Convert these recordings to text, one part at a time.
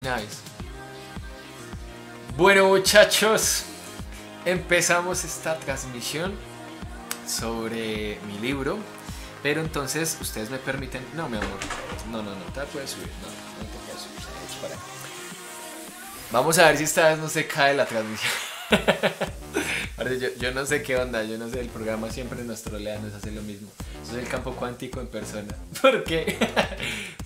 Nice. Bueno, muchachos, empezamos esta transmisión sobre mi libro. Pero entonces, ustedes me permiten... No, mi amor. No te puedes subir. No te puedes subir. Para. Vamos a ver si esta vez no se cae la transmisión. yo no sé qué onda. Yo no sé, el programa siempre nos trolea, nos hace lo mismo. Eso es el campo cuántico en persona. Porque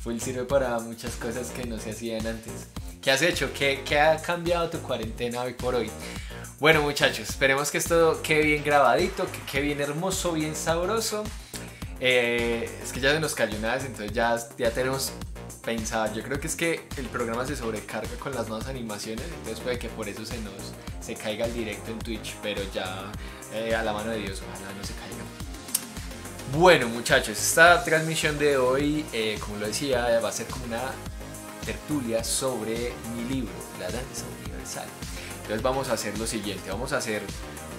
Full sirve para muchas cosas que no se hacían antes. ¿Qué has hecho? ¿Qué ha cambiado tu cuarentena hoy por hoy? Bueno, muchachos, esperemos que esto quede bien grabadito, que quede bien hermoso, bien sabroso. Es que ya se nos cayó una vez, entonces ya tenemos pensado. Yo creo que es que el programa se sobrecarga con las nuevas animaciones, entonces puede que por eso se caiga el directo en Twitch, pero ya a la mano de Dios, ojalá no se caiga. Bueno, muchachos, esta transmisión de hoy, como lo decía, va a ser como una tertulia sobre mi libro, La Danza Universal. Entonces vamos a hacer lo siguiente, vamos a hacer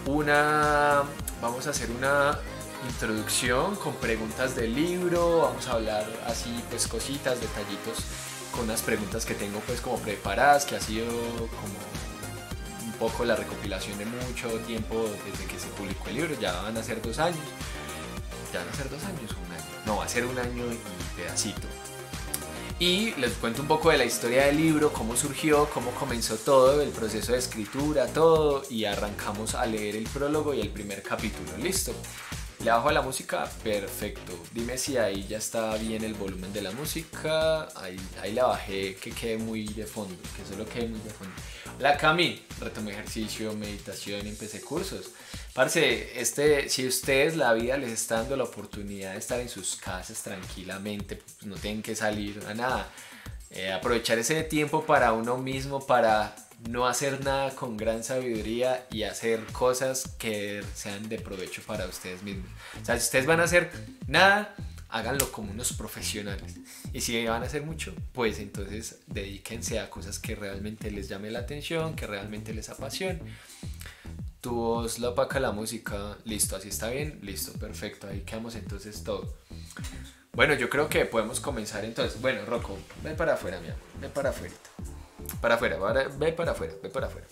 una introducción con preguntas del libro, vamos a hablar así pues cositas, detallitos con unas preguntas que tengo pues como preparadas, que ha sido como un poco la recopilación de mucho tiempo desde que se publicó el libro. Ya van a ser 2 años, un año, no, va a ser un año y pedacito. Y les cuento un poco de la historia del libro, cómo surgió, cómo comenzó todo, el proceso de escritura, todo, y arrancamos a leer el prólogo y el primer capítulo. Listo. ¿Le bajo a la música? Perfecto. Dime si ahí ya está bien el volumen de la música. Ahí la bajé, que quede muy de fondo, que solo quede muy de fondo. Hola Cami, retomé ejercicio, meditación, empecé cursos. Parce, si ustedes la vida les está dando la oportunidad de estar en sus casas tranquilamente, pues no tienen que salir a nada. Aprovechar ese tiempo para uno mismo, para no hacer nada con gran sabiduría y hacer cosas que sean de provecho para ustedes mismos. O sea, si ustedes van a hacer nada, háganlo como unos profesionales. Y si van a hacer mucho, pues entonces dedíquense a cosas que realmente les llame la atención, que realmente les apasione. Tu voz la opaca la música. Listo, así está bien. Listo, perfecto. Ahí quedamos entonces todo. Bueno, yo creo que podemos comenzar entonces. Bueno, Rocco, ve para afuera, mi amor. Ve para afuera. Ve para afuera.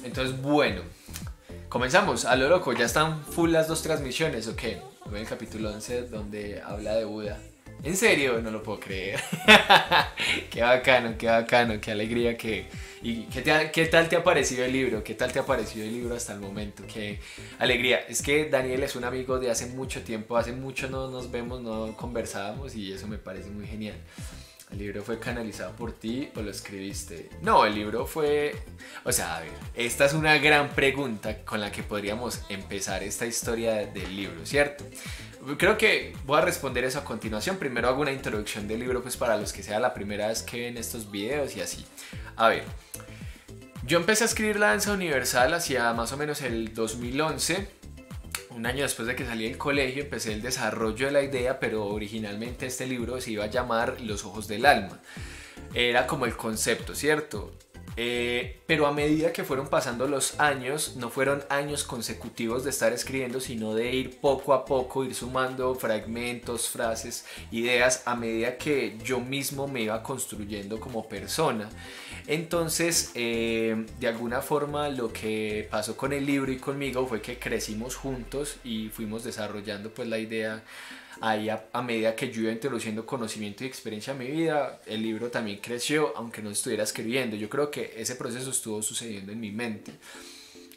Entonces, bueno, comenzamos. A lo loco, ya están full las 2 transmisiones, ¿ok? Voy el capítulo 11 donde habla de Buda. ¿En serio? No lo puedo creer. Qué bacano, qué alegría que... ¿Y qué tal te ha parecido el libro? ¿Qué tal te ha parecido el libro hasta el momento? Qué alegría. Es que Daniel es un amigo de hace mucho tiempo, hace mucho no nos vemos, no conversábamos y eso me parece muy genial. ¿El libro fue canalizado por ti o lo escribiste? No, el libro fue... O sea, a ver, esta es una gran pregunta con la que podríamos empezar esta historia del libro, ¿cierto? Creo que voy a responder eso a continuación. Primero hago una introducción del libro, pues para los que sea la primera vez que ven estos videos y así. A ver, yo empecé a escribir La Danza Universal hacia más o menos el 2011. Un año después de que salí del colegio empecé el desarrollo de la idea, pero originalmente este libro se iba a llamar Los Ojos del Alma. Era como el concepto, ¿cierto? Pero a medida que fueron pasando los años, no fueron años consecutivos de estar escribiendo, sino de ir poco a poco, ir sumando fragmentos, frases, ideas, a medida que yo mismo me iba construyendo como persona. Entonces, de alguna forma lo que pasó con el libro y conmigo fue que crecimos juntos y fuimos desarrollando pues la idea. Ahí a medida que yo iba introduciendo conocimiento y experiencia en mi vida, el libro también creció, aunque no estuviera escribiendo. Yo creo que ese proceso estuvo sucediendo en mi mente.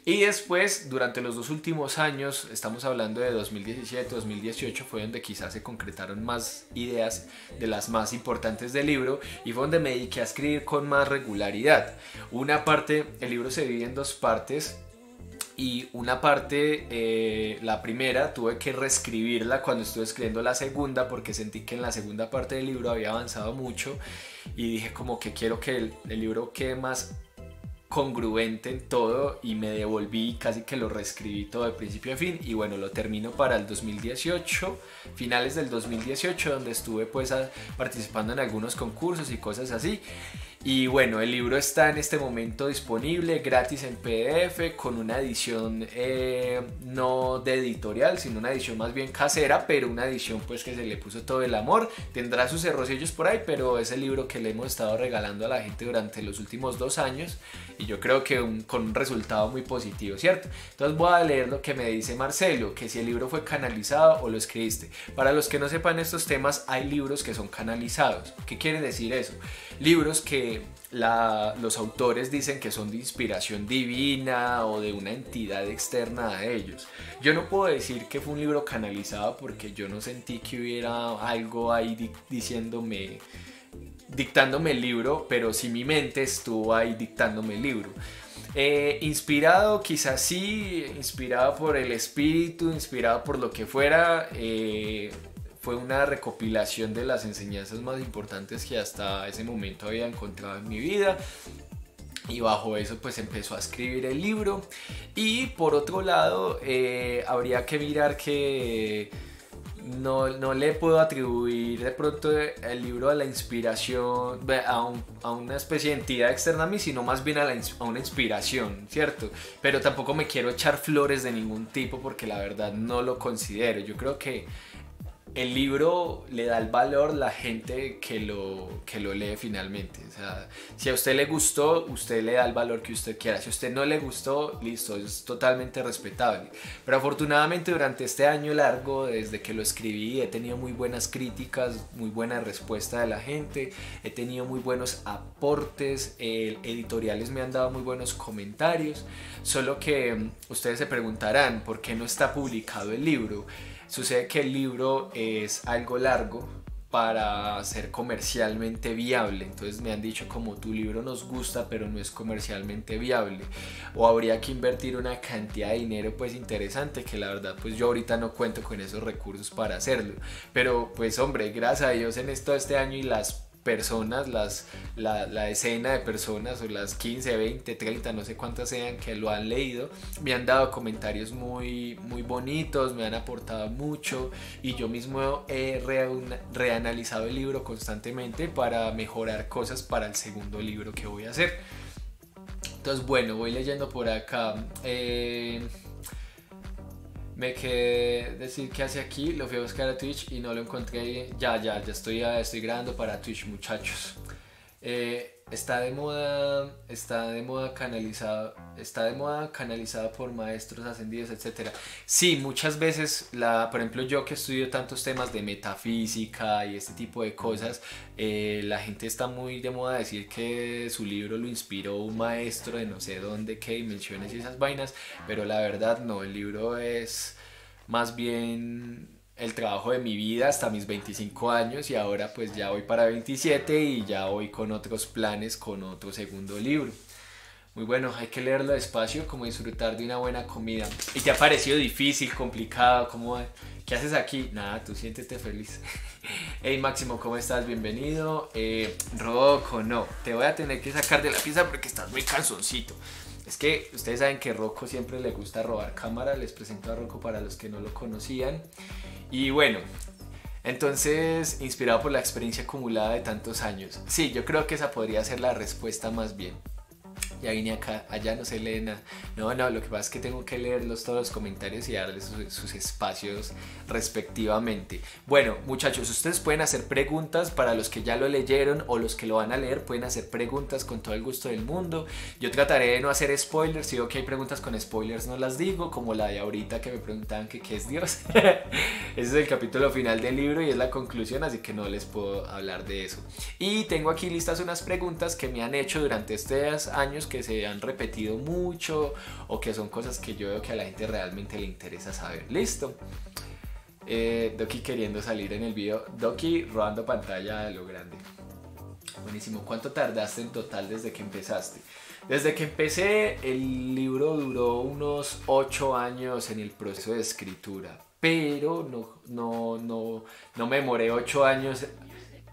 Y después, durante los 2 últimos años, estamos hablando de 2017, 2018, fue donde quizás se concretaron más ideas de las más importantes del libro y fue donde me dediqué a escribir con más regularidad. Una parte, el libro se divide en 2 partes. Y una parte, la primera, tuve que reescribirla cuando estuve escribiendo la segunda porque sentí que en la segunda parte del libro había avanzado mucho y dije como que quiero que el libro quede más congruente en todo y me devolví, casi que lo reescribí todo de principio a fin y bueno, lo termino para el 2018, finales del 2018, donde estuve pues participando en algunos concursos y cosas así. Y bueno, el libro está en este momento disponible gratis en PDF con una edición no de editorial, sino una edición más bien casera, pero una edición pues que se le puso todo el amor. Tendrá sus errorcillos por ahí, pero es el libro que le hemos estado regalando a la gente durante los últimos 2 años y yo creo que con un resultado muy positivo, ¿cierto? Entonces voy a leer lo que me dice Marcelo, que si el libro fue canalizado o lo escribiste. Para los que no sepan estos temas, hay libros que son canalizados. ¿Qué quiere decir eso? Libros que los autores dicen que son de inspiración divina o de una entidad externa a ellos. Yo no puedo decir que fue un libro canalizado porque yo no sentí que hubiera algo ahí dictándome el libro, pero sí mi mente estuvo ahí dictándome el libro. Inspirado, quizás sí, inspirado por el espíritu, inspirado por lo que fuera. Fue una recopilación de las enseñanzas más importantes que hasta ese momento había encontrado en mi vida. Y bajo eso pues empezó a escribir el libro. Y por otro lado, habría que mirar que no le puedo atribuir de pronto el libro a la inspiración, a una especie de entidad externa a mí, sino más bien a una inspiración, ¿cierto? Pero tampoco me quiero echar flores de ningún tipo porque la verdad no lo considero. Yo creo que el libro le da el valor a la gente que lo lee finalmente. O sea, si a usted le gustó, usted le da el valor que usted quiera. Si a usted no le gustó, listo, es totalmente respetable. Pero afortunadamente durante este año largo, desde que lo escribí, he tenido muy buenas críticas, muy buena respuesta de la gente, he tenido muy buenos aportes, editoriales me han dado muy buenos comentarios. Solo que ustedes se preguntarán, ¿por qué no está publicado el libro? Sucede que el libro es algo largo para ser comercialmente viable. Entonces me han dicho, como tu libro nos gusta pero no es comercialmente viable, o habría que invertir una cantidad de dinero pues interesante, que la verdad pues yo ahorita no cuento con esos recursos para hacerlo. Pero pues hombre, gracias a Dios en este año y las personas, la decena de personas o las 15, 20, 30, no sé cuántas sean que lo han leído, me han dado comentarios muy bonitos, me han aportado mucho y yo mismo he reanalizado el libro constantemente para mejorar cosas para el segundo libro que voy a hacer. Entonces bueno, voy leyendo por acá. Me quedé decir qué hace aquí, lo fui a buscar a Twitch y no lo encontré. Ya estoy grabando para Twitch, muchachos. Está de moda canalizado por maestros ascendidos, etcétera. Sí, muchas veces, por ejemplo, yo que estudio tantos temas de metafísica y este tipo de cosas, la gente está muy de moda decir que su libro lo inspiró un maestro de no sé dónde, qué dimensiones y esas vainas, pero la verdad no, el libro es más bien el trabajo de mi vida hasta mis 25 años y ahora pues ya voy para 27 y ya voy con otros planes, con otro segundo libro. Muy bueno, hay que leerlo despacio, como disfrutar de una buena comida. ¿Y te ha parecido difícil, complicado? ¿Qué haces aquí? Nada, tú siéntete feliz. Hey Máximo, ¿cómo estás? Bienvenido. Rocco, no, te voy a tener que sacar de la pieza porque estás muy cansoncito. Es que ustedes saben que Rocco siempre le gusta robar cámara. Les presento a Rocco para los que no lo conocían. Y bueno, entonces, inspirado por la experiencia acumulada de tantos años. Sí, yo creo que esa podría ser la respuesta más bien. Ya vine acá, allá no se lee nada. No, lo que pasa es que tengo que leerlos todos los comentarios y darles sus espacios respectivamente. Bueno, muchachos, ustedes pueden hacer preguntas para los que ya lo leyeron o los que lo van a leer. Pueden hacer preguntas con todo el gusto del mundo. Yo trataré de no hacer spoilers. Si veo que hay preguntas con spoilers, no las digo, como la de ahorita que me preguntaban que qué es Dios. Ese es el capítulo final del libro y es la conclusión, así que no les puedo hablar de eso. Y tengo aquí listas unas preguntas que me han hecho durante estos años, que se han repetido mucho o que son cosas que yo veo que a la gente realmente le interesa saber. Listo. Doki queriendo salir en el video. Doki robando pantalla a lo grande. Buenísimo. ¿Cuánto tardaste en total desde que empezaste? Desde que empecé, el libro duró unos 8 años en el proceso de escritura, pero no me demoré 8 años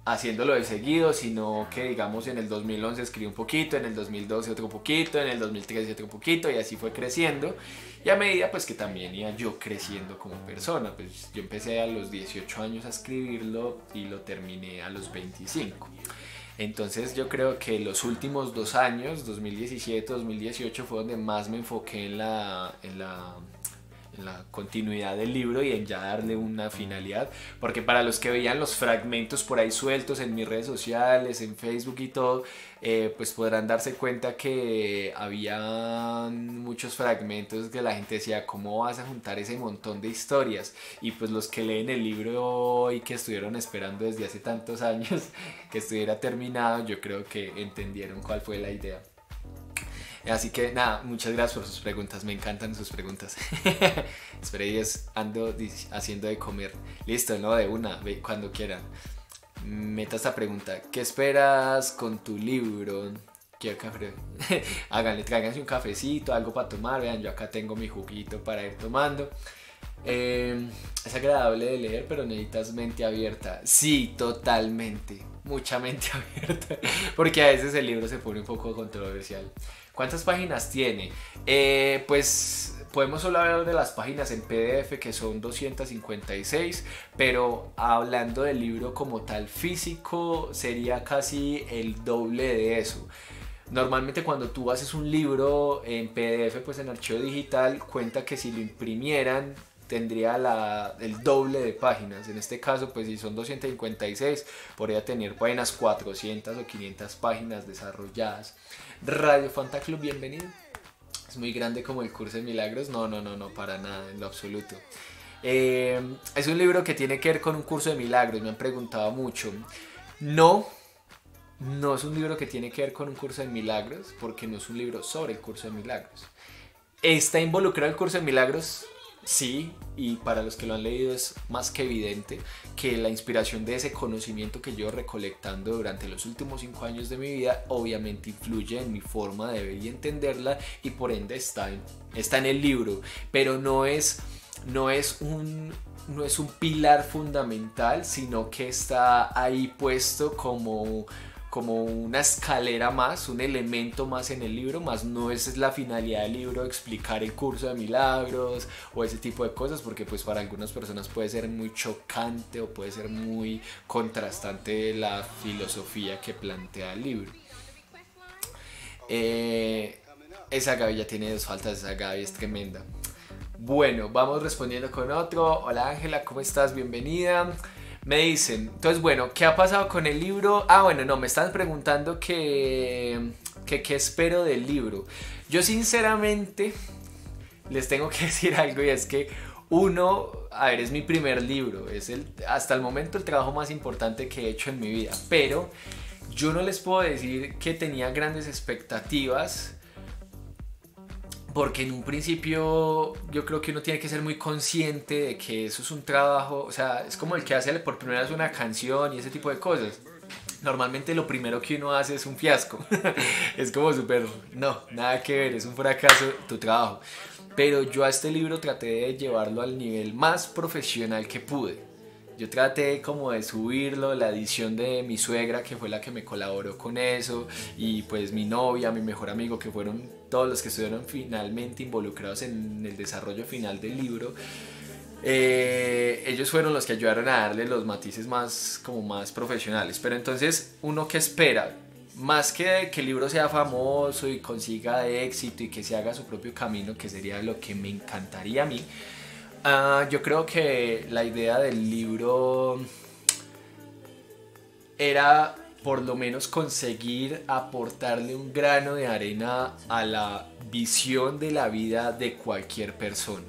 haciéndolo de seguido, sino que digamos en el 2011 escribí un poquito, en el 2012 otro poquito, en el 2013 otro poquito y así fue creciendo. Y a medida pues que también iba yo creciendo como persona, pues yo empecé a los 18 años a escribirlo y lo terminé a los 25. Entonces yo creo que los últimos 2 años, 2017, 2018, fue donde más me enfoqué en la continuidad del libro y en ya darle una finalidad, porque para los que veían los fragmentos por ahí sueltos en mis redes sociales, en Facebook y todo, pues podrán darse cuenta que había muchos fragmentos que la gente decía, ¿cómo vas a juntar ese montón de historias? Y pues los que leen el libro y que estuvieron esperando desde hace tantos años que estuviera terminado, yo creo que entendieron cuál fue la idea. Así que nada, muchas gracias por sus preguntas, me encantan sus preguntas. Espera, y ando haciendo de comer. Listo, no, de una, cuando quieran. Meta esta pregunta, ¿qué esperas con tu libro? ¿Qué café? Háganle, tráiganse un cafecito, algo para tomar. Vean, yo acá tengo mi juguito para ir tomando. Es agradable de leer, pero necesitas mente abierta. Sí, totalmente. Mucha mente abierta. Porque a veces el libro se pone un poco controversial. ¿Cuántas páginas tiene? Pues podemos solo hablar de las páginas en PDF, que son 256, pero hablando del libro como tal físico sería casi el doble de eso. Normalmente cuando tú haces un libro en PDF, pues en archivo digital, cuenta que si lo imprimieran tendría el doble de páginas. En este caso, pues si son 256, podría tener páginas 400 o 500 páginas desarrolladas. Radio Fanta Club, bienvenido. Es muy grande como el curso de milagros. No, para nada, en lo absoluto. Es un libro que tiene que ver con un curso de milagros. Me han preguntado mucho. No es un libro que tiene que ver con un curso de milagros, porque no es un libro sobre el curso de milagros. ¿Está involucrado el curso de milagros? Sí, y para los que lo han leído es más que evidente que la inspiración de ese conocimiento que yo recolectando durante los últimos 5 años de mi vida obviamente influye en mi forma de ver y entenderla, y por ende está en el libro, pero no es un pilar fundamental, sino que está ahí puesto como una escalera más, un elemento más en el libro, más no es la finalidad del libro explicar el curso de milagros o ese tipo de cosas, porque pues para algunas personas puede ser muy chocante o puede ser muy contrastante la filosofía que plantea el libro. Esa Gaby ya tiene 2 faltas, esa Gaby es tremenda. Bueno, vamos respondiendo con otro. Hola Ángela, ¿cómo estás? Bienvenida. Me dicen, entonces bueno, ¿qué ha pasado con el libro? Me están preguntando qué espero del libro. Yo sinceramente les tengo que decir algo, y es que es mi primer libro, es hasta el momento el trabajo más importante que he hecho en mi vida, pero yo no les puedo decir que tenía grandes expectativas, porque en un principio yo creo que uno tiene que ser muy consciente de que eso es un trabajo, o sea, es como el que hace por primera vez una canción y ese tipo de cosas. Normalmente lo primero que uno hace es un fiasco. Es como nada que ver, es un fracaso tu trabajo. Pero yo a este libro traté de llevarlo al nivel más profesional que pude. Yo traté como de subirlo, la edición de mi suegra, que fue la que me colaboró con eso, y pues mi novia, mi mejor amigo, que fueron todos los que estuvieron finalmente involucrados en el desarrollo final del libro. Ellos fueron los que ayudaron a darle los matices más profesionales. Pero entonces, ¿uno qué espera? Más que el libro sea famoso y consiga éxito y que se haga su propio camino, que sería lo que me encantaría a mí, yo creo que la idea del libro era por lo menos conseguir aportarle un grano de arena a la visión de la vida de cualquier persona.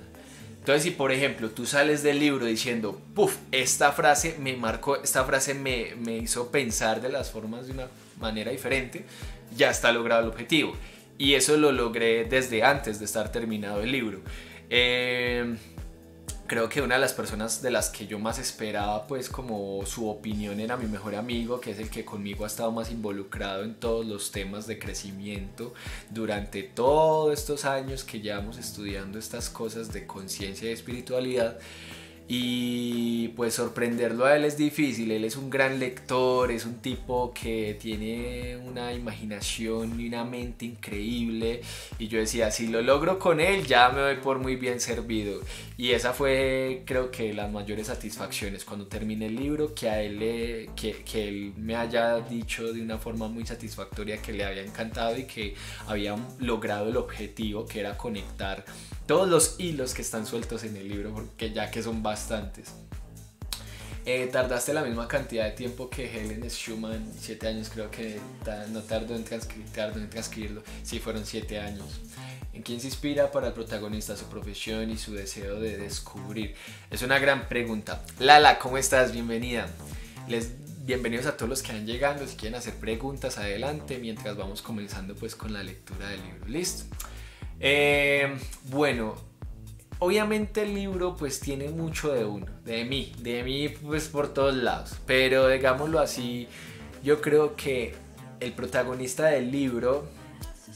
Entonces, si por ejemplo tú sales del libro diciendo, puff, esta frase me marcó, esta frase me hizo pensar de las formas de una manera diferente, ya está logrado el objetivo. Y eso lo logré desde antes de estar terminado el libro. Creo que una de las personas de las que yo más esperaba pues como su opinión era mi mejor amigo, que es el que conmigo ha estado más involucrado en todos los temas de crecimiento durante todos estos años que llevamos estudiando estas cosas de conciencia y espiritualidad. y pues sorprenderlo a él es difícil. Él es un gran lector, es un tipo que tiene una imaginación y una mente increíble, y yo decía, si lo logro con él ya me doy por muy bien servido. Y esa fue, creo que, las mayores satisfacciones cuando terminé el libro, que a él que él me haya dicho de una forma muy satisfactoria que le había encantado y que había logrado el objetivo, que era conectar todos los hilos que están sueltos en el libro, porque ya que son bastantes. Tardaste la misma cantidad de tiempo que Helen Schumann, 7 años, creo que no tardó en transcribirlo. Sí, fueron 7 años. ¿En quién se inspira para el protagonista, su profesión y su deseo de descubrir? Es una gran pregunta. Lala, ¿cómo estás? Bienvenida. Bienvenidos a todos los que van llegando. Si quieren hacer preguntas, adelante, mientras vamos comenzando pues con la lectura del libro. ¿Listo? Bueno, obviamente el libro pues tiene mucho de uno, de mí pues por todos lados, pero digámoslo así, yo creo que el protagonista del libro,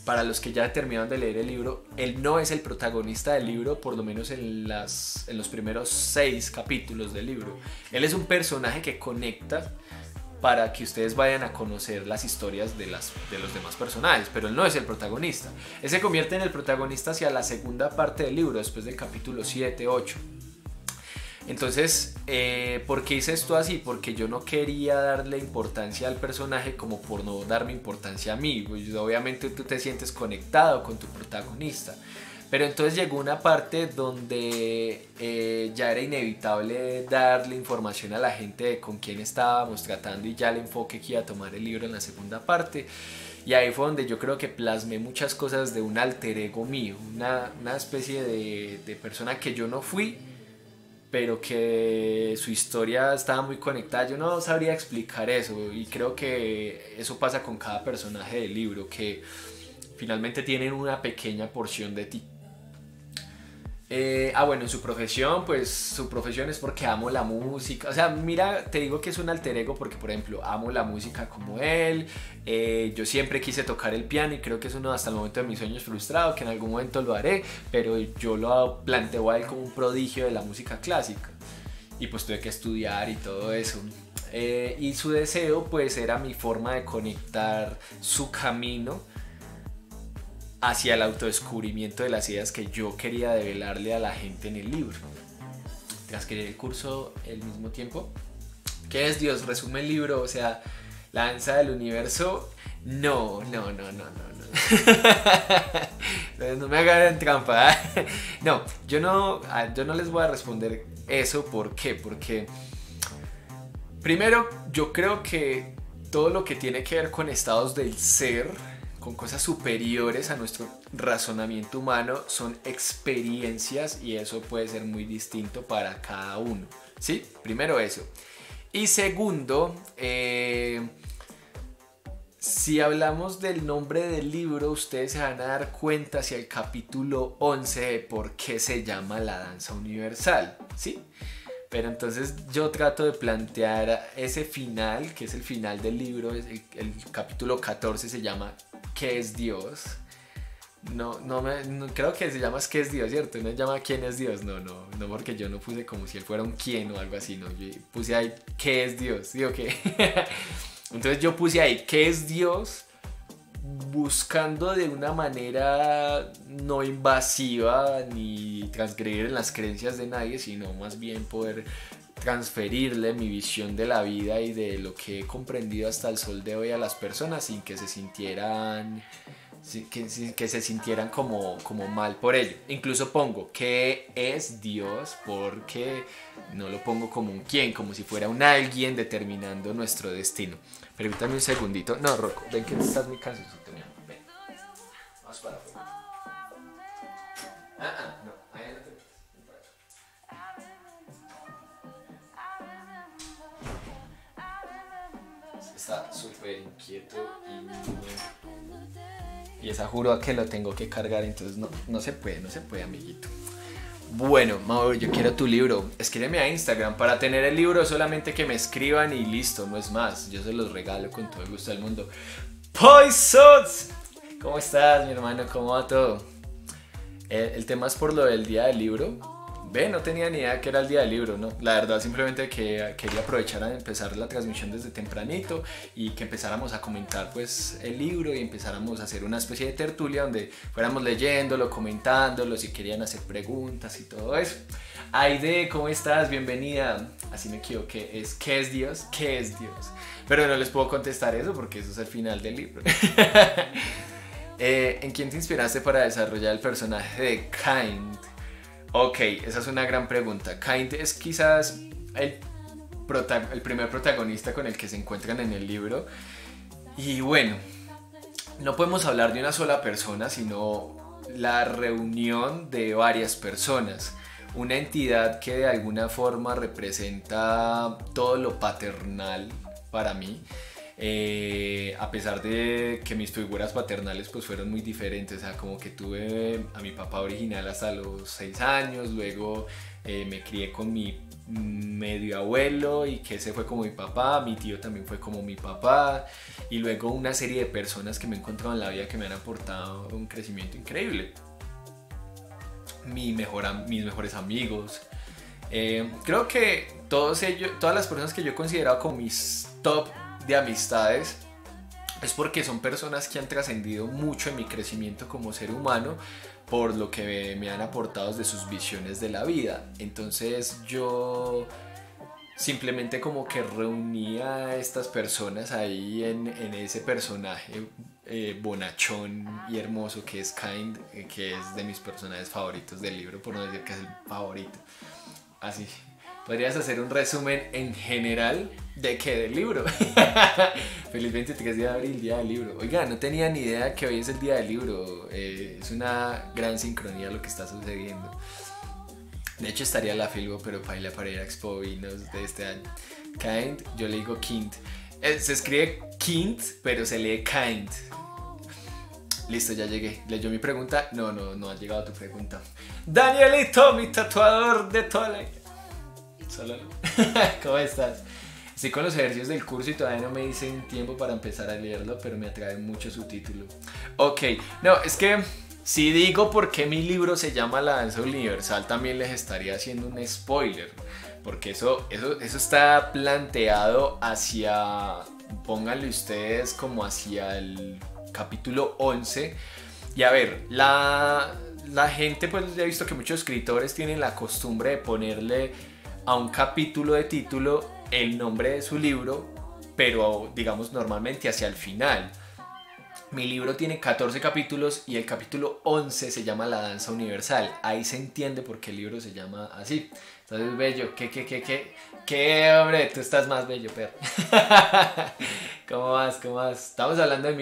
para los que ya terminaron de leer el libro, él no es el protagonista del libro, por lo menos en los primeros 6 capítulos del libro. Él es un personaje que conecta para que ustedes vayan a conocer las historias de los demás personajes, pero él no es el protagonista. Él se convierte en el protagonista hacia la segunda parte del libro, después del capítulo 7, 8. Entonces, ¿por qué hice esto así? Porque yo no quería darle importancia al personaje como por no darme importancia a mí. Pues obviamente tú te sientes conectado con tu protagonista. Pero entonces llegó una parte donde ya era inevitable darle información a la gente de con quién estábamos tratando y ya el enfoque que iba a tomar el libro en la segunda parte. Y ahí fue donde yo creo que plasmé muchas cosas de un alter ego mío, una especie de persona que yo no fui, pero que su historia estaba muy conectada. Yo no sabría explicar eso, y creo que eso pasa con cada personaje del libro, que finalmente tienen una pequeña porción de ti. Bueno, en su profesión, pues su profesión es porque amo la música. O sea, mira, te digo que es un alter ego porque, por ejemplo, amo la música como él. Yo siempre quise tocar el piano y creo que es uno hasta el momento de mis sueños frustrados, que en algún momento lo haré, pero yo lo planteo a él como un prodigio de la música clásica. Y pues tuve que estudiar y todo eso. Y su deseo, pues, era mi forma de conectar su camino hacia el autodescubrimiento de las ideas que yo quería develarle a la gente en el libro. Transcribir el curso al mismo tiempo. ¿Qué es Dios? Resume el libro, o sea, la danza del universo. No. No me hagan trampa. No, yo no les voy a responder eso. ¿Por qué? Porque primero, yo creo que todo lo que tiene que ver con estados del ser, con cosas superiores a nuestro razonamiento humano, son experiencias, y eso puede ser muy distinto para cada uno, ¿sí? Primero eso. Y segundo, si hablamos del nombre del libro, ustedes se van a dar cuenta hacia el capítulo 11 de por qué se llama La Danza Universal, ¿sí? Pero entonces yo trato de plantear ese final, que es el final del libro. El capítulo 14 se llama ¿Qué es Dios? No, creo que se llama ¿Qué es Dios? ¿Cierto? No se llama ¿Quién es Dios? No, porque yo no puse como si él fuera un quién o algo así, no. Yo puse ahí ¿Qué es Dios? ¿Sí o qué? Entonces yo puse ahí ¿Qué es Dios? Buscando de una manera no invasiva ni transgredir en las creencias de nadie, sino más bien poder transferirle mi visión de la vida y de lo que he comprendido hasta el sol de hoy a las personas, sin que se sintieran como mal por ello. Incluso pongo ¿Qué es Dios? Porque no lo pongo como un quién, como si fuera un alguien determinando nuestro destino. Permítame un segundito. No, Rocco, ven que estás muy cansado. Ven. Vamos para afuera. No, ahí no te metas. Está súper inquieto y esa juro que lo tengo que cargar, entonces no se puede, amiguito. Bueno, Mauro, yo quiero tu libro. Escríbeme a Instagram. Para tener el libro solamente que me escriban y listo, no es más. Yo se los regalo con todo el gusto del mundo. Poisons, ¿cómo estás, mi hermano? ¿Cómo va todo? El tema es por lo del día del libro. Ve, no tenía ni idea que era el día del libro, ¿no? La verdad, simplemente que quería aprovechar a empezar la transmisión desde tempranito y que empezáramos a comentar pues el libro y empezáramos a hacer una especie de tertulia donde fuéramos leyéndolo, comentándolo, si querían hacer preguntas y todo eso. Aide, ¿cómo estás? Bienvenida. Así me equivoqué, es ¿qué es Dios? ¿Qué es Dios? Pero no les puedo contestar eso porque eso es el final del libro. ¿En quién te inspiraste para desarrollar el personaje de Kind? Ok, esa es una gran pregunta. Kind es quizás el primer protagonista con el que se encuentran en el libro. Y bueno, no podemos hablar de una sola persona, sino la reunión de varias personas. Una entidad que de alguna forma representa todo lo paternal para mí. A pesar de que mis figuras paternales pues fueron muy diferentes, o sea, como que tuve a mi papá original hasta los 6 años, luego me crié con mi medio abuelo y que ese fue como mi papá, mi tío también fue como mi papá y luego una serie de personas que me he encontrado en la vida que me han aportado un crecimiento increíble. Mis mejores amigos, creo que todas las personas que yo he considerado como mis top de amistades es porque son personas que han trascendido mucho en mi crecimiento como ser humano por lo que me han aportado de sus visiones de la vida. Entonces yo simplemente como que reunía a estas personas ahí en ese personaje bonachón y hermoso que es Kind, que es de mis personajes favoritos del libro, por no decir que es el favorito. Así. ¿Podrías hacer un resumen en general de qué del libro? Feliz 23 de abril, día del libro. Oiga, no tenía ni idea que hoy es el día del libro. Es una gran sincronía lo que está sucediendo. De hecho estaría la Filbo, pero paila para ir a Expo Vinos de este año. Kind, yo le digo Kind. Se escribe Kind, pero se lee Kind. Listo, ya llegué. ¿Leyó mi pregunta? No ha llegado tu pregunta. Danielito, mi tatuador de toda la... Solo no. ¿Cómo estás? Estoy con los ejercicios del curso y todavía no me dicen tiempo para empezar a leerlo, pero me atrae mucho su título. Ok, no, es que si digo por qué mi libro se llama La Danza Universal, también les estaría haciendo un spoiler. Porque eso está planteado hacia, pónganle ustedes como hacia el capítulo 11. Y a ver, la gente, pues ya he visto que muchos escritores tienen la costumbre de ponerle a un capítulo de título el nombre de su libro, pero digamos normalmente hacia el final. Mi libro tiene 14 capítulos y el capítulo 11 se llama La Danza Universal. Ahí se entiende por qué el libro se llama así. Entonces, bello, ¿qué, hombre? Tú estás más bello, perro. ¿Cómo vas? Estamos hablando de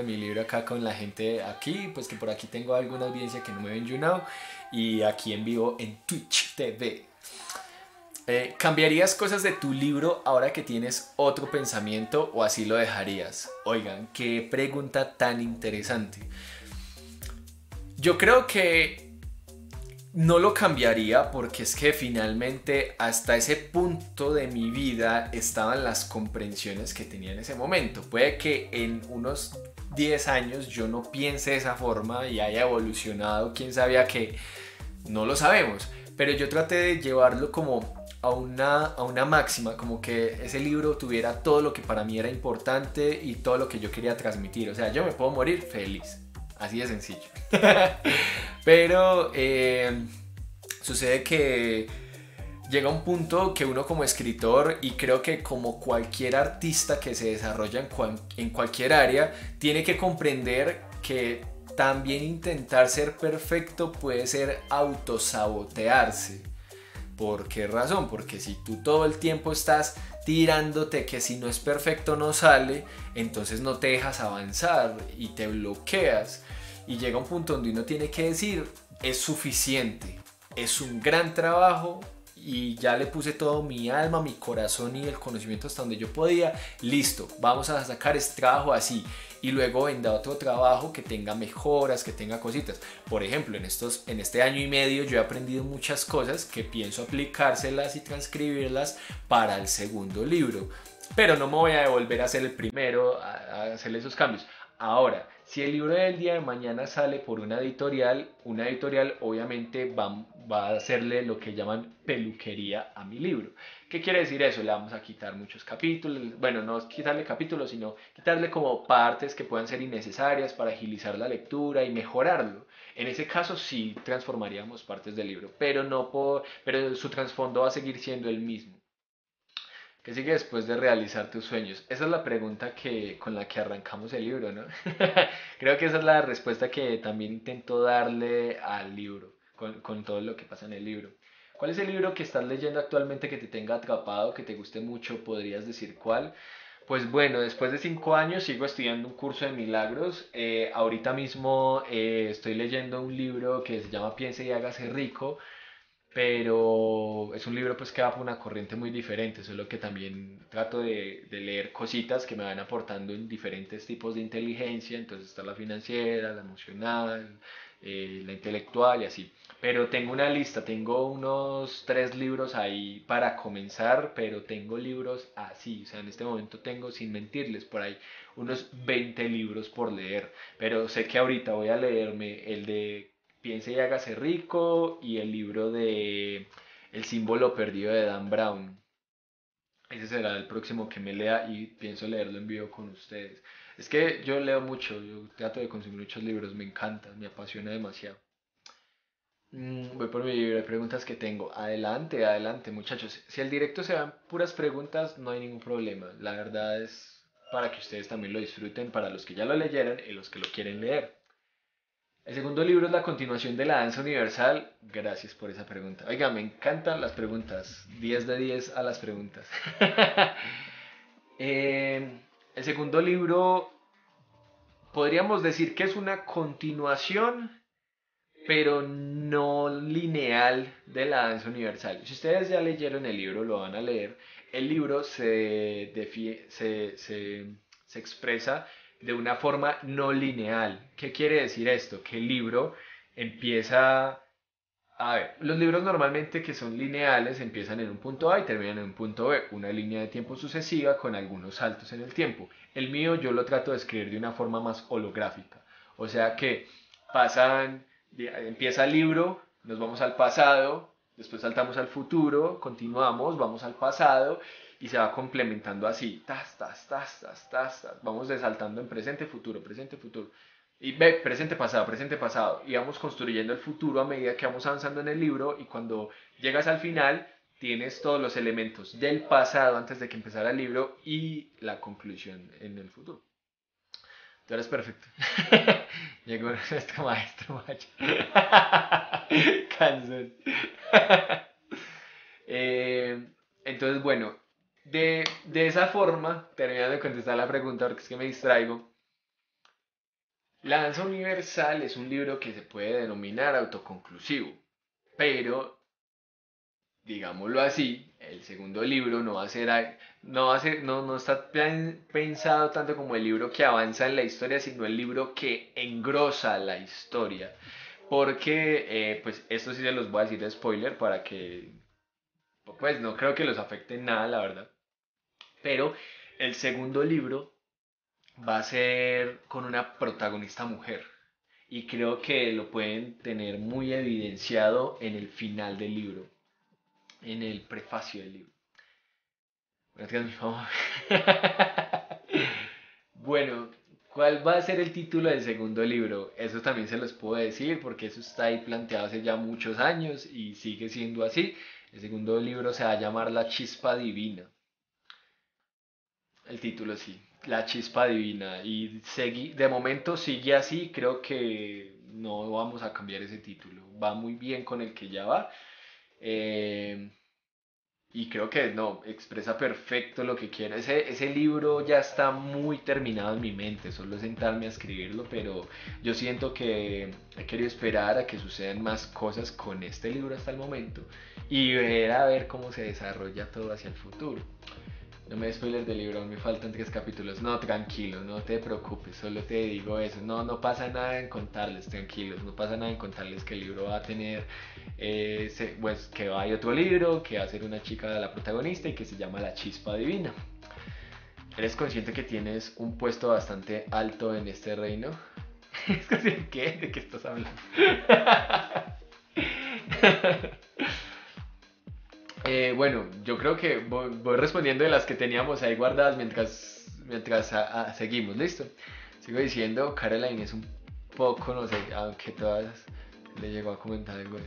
mi libro acá con la gente aquí, pues que por aquí tengo alguna audiencia que no me ven YouNow y aquí en vivo en Twitch TV. ¿Cambiarías cosas de tu libro ahora que tienes otro pensamiento o así lo dejarías? Oigan, qué pregunta tan interesante. Yo creo que no lo cambiaría porque es que finalmente hasta ese punto de mi vida estaban las comprensiones que tenía en ese momento. Puede que en unos 10 años yo no piense de esa forma y haya evolucionado, quién sabía qué, no lo sabemos. Pero yo traté de llevarlo como a una máxima, como que ese libro tuviera todo lo que para mí era importante y todo lo que yo quería transmitir. O sea, yo me puedo morir feliz, así de sencillo. Pero sucede que llega un punto que uno como escritor, y creo que como cualquier artista que se desarrolla en cualquier área, tiene que comprender que también intentar ser perfecto puede ser autosabotearse. ¿Por qué razón? Porque si tú todo el tiempo estás tirándote que si no es perfecto no sale, entonces no te dejas avanzar y te bloqueas. Y llega un punto donde uno tiene que decir, es suficiente, es un gran trabajo y ya le puse todo mi alma, mi corazón y el conocimiento hasta donde yo podía. Listo, vamos a sacar este trabajo así. Y luego vendrá otro trabajo que tenga mejoras, que tenga cositas. Por ejemplo, en este año y medio yo he aprendido muchas cosas que pienso aplicárselas y transcribirlas para el segundo libro. Pero no me voy a devolver a ser el primero a hacerle esos cambios. Ahora, si el libro del día de mañana sale por una editorial obviamente va a hacerle lo que llaman peluquería a mi libro. ¿Qué quiere decir eso? Le vamos a quitar muchos capítulos, bueno, no quitarle capítulos, sino quitarle como partes que puedan ser innecesarias para agilizar la lectura y mejorarlo. En ese caso sí transformaríamos partes del libro, pero su trasfondo va a seguir siendo el mismo. ¿Qué sigue después de realizar tus sueños? Esa es la pregunta con la que arrancamos el libro, ¿no? Creo que esa es la respuesta que también intento darle al libro, con todo lo que pasa en el libro. ¿Cuál es el libro que estás leyendo actualmente que te tenga atrapado, que te guste mucho? ¿Podrías decir cuál? Pues bueno, después de 5 años sigo estudiando un curso de milagros. Ahorita mismo estoy leyendo un libro que se llama Piense y hágase rico, pero es un libro pues que va por una corriente muy diferente, solo que también trato de leer cositas que me van aportando en diferentes tipos de inteligencia. Entonces está la financiera, la emocional, la intelectual y así. Pero tengo una lista, tengo unos 3 libros ahí para comenzar, pero tengo libros así, o sea, en este momento tengo, sin mentirles, por ahí unos 20 libros por leer, pero sé que ahorita voy a leerme el de Piense y hágase rico y el libro de El símbolo perdido de Dan Brown. Ese será el próximo que me lea y pienso leerlo en vivo con ustedes. Es que yo leo mucho, yo trato de consumir muchos libros, me encanta, me apasiona demasiado. Voy por mi libro de preguntas que tengo. Adelante, adelante, muchachos. Si el directo se dan puras preguntas, no hay ningún problema. La verdad es para que ustedes también lo disfruten, para los que ya lo leyeron y los que lo quieren leer. El segundo libro es la continuación de la danza universal. Gracias por esa pregunta. Oiga, me encantan las preguntas. 10 de 10 a las preguntas. El segundo libro podríamos decir que es una continuación, pero no lineal, de la danza universal. Si ustedes ya leyeron el libro, lo van a leer. El libro se expresa de una forma no lineal. ¿Qué quiere decir esto? Que el libro empieza... A ver, los libros normalmente que son lineales empiezan en un punto A y terminan en un punto B, una línea de tiempo sucesiva con algunos saltos en el tiempo. El mío yo lo trato de escribir de una forma más holográfica, o sea que pasan, empieza el libro, nos vamos al pasado, después saltamos al futuro, continuamos, vamos al pasado y se va complementando así, tas, tas, tas, tas, tas, tas. Vamos desaltando en presente, futuro, presente, futuro. Y ve, presente, pasado. Y vamos construyendo el futuro a medida que vamos avanzando en el libro. Y cuando llegas al final, tienes todos los elementos del pasado antes de que empezara el libro y la conclusión en el futuro. Tú eres perfecto. Llegó nuestro maestro macho. Canción. Entonces, bueno, de esa forma, terminando de contestar la pregunta, porque es que me distraigo. La danza universal es un libro que se puede denominar autoconclusivo, pero digámoslo así, el segundo libro no va a ser, no está pensado tanto como el libro que avanza en la historia, sino el libro que engrosa la historia. Porque, pues esto sí se los voy a decir de spoiler para que, pues no creo que los afecte en nada, la verdad. Pero el segundo libro va a ser con una protagonista mujer. Y creo que lo pueden tener muy evidenciado en el final del libro, en el prefacio del libro. Bueno, ¿cuál va a ser el título del segundo libro? Eso también se los puedo decir porque eso está ahí planteado hace ya muchos años y sigue siendo así. El segundo libro se va a llamar La Chispa Divina. El título sí, La Chispa Divina. Y de momento sigue así, creo que no vamos a cambiar ese título. Va muy bien con el que ya va. Eh, y creo que no, expresa perfecto lo que quiero. Ese libro ya está muy terminado en mi mente, solo es sentarme a escribirlo, pero yo siento que he querido esperar a que sucedan más cosas con este libro hasta el momento y ver a ver cómo se desarrolla todo hacia el futuro. No me des spoiler del libro, aún me faltan 3 capítulos. No, tranquilo, no te preocupes, solo te digo eso. No, no pasa nada en contarles, tranquilos. No pasa nada en contarles que el libro va a tener, pues que hay otro libro, que va a ser una chica la protagonista y que se llama La Chispa Divina. ¿Eres consciente que tienes un puesto bastante alto en este reino? ¿Es consciente qué? ¿De qué estás hablando? Bueno, yo creo que voy respondiendo de las que teníamos ahí guardadas mientras seguimos, ¿listo? Sigo diciendo, Caroline es un poco, no sé, aunque todas le llegó a comentar algo.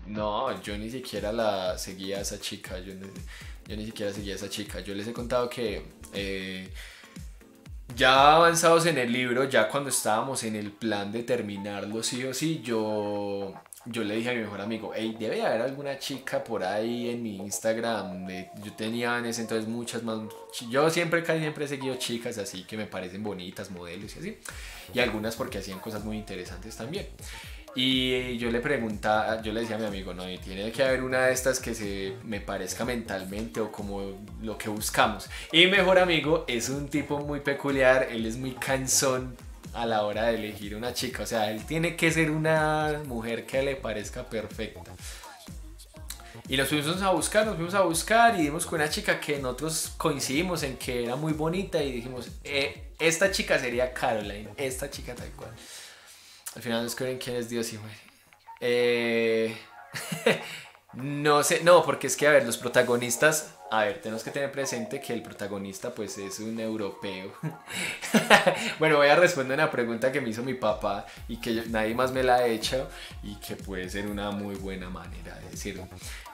No, yo ni siquiera la seguía a esa chica, yo ni siquiera seguía a esa chica. Yo les he contado que ya avanzados en el libro, ya cuando estábamos en el plan de terminarlo sí o sí, yo le dije a mi mejor amigo, hey, debe haber alguna chica por ahí en mi Instagram. Yo tenía en ese entonces muchas más. Yo siempre, casi siempre he seguido chicas así que me parecen bonitas, modelos y así. Y algunas porque hacían cosas muy interesantes también. Y yo le preguntaba, yo le decía a mi amigo, no, y tiene que haber una de estas que se me parezca mentalmente o como lo que buscamos. Y mi mejor amigo es un tipo muy peculiar, él es muy cansón a la hora de elegir una chica. O sea, él tiene que ser una mujer que le parezca perfecta. Y nos fuimos a buscar y dimos con una chica que nosotros coincidimos en que era muy bonita y dijimos, esta chica sería Caroline, esta chica tal cual. Al final descubren quién es Dios y muere. No sé, no, porque es que, a ver, los protagonistas, a ver, tenemos que tener presente que el protagonista pues es un europeo. Bueno, voy a responder una pregunta que me hizo mi papá y que nadie más me la ha hecho y que puede ser una muy buena manera de decirlo.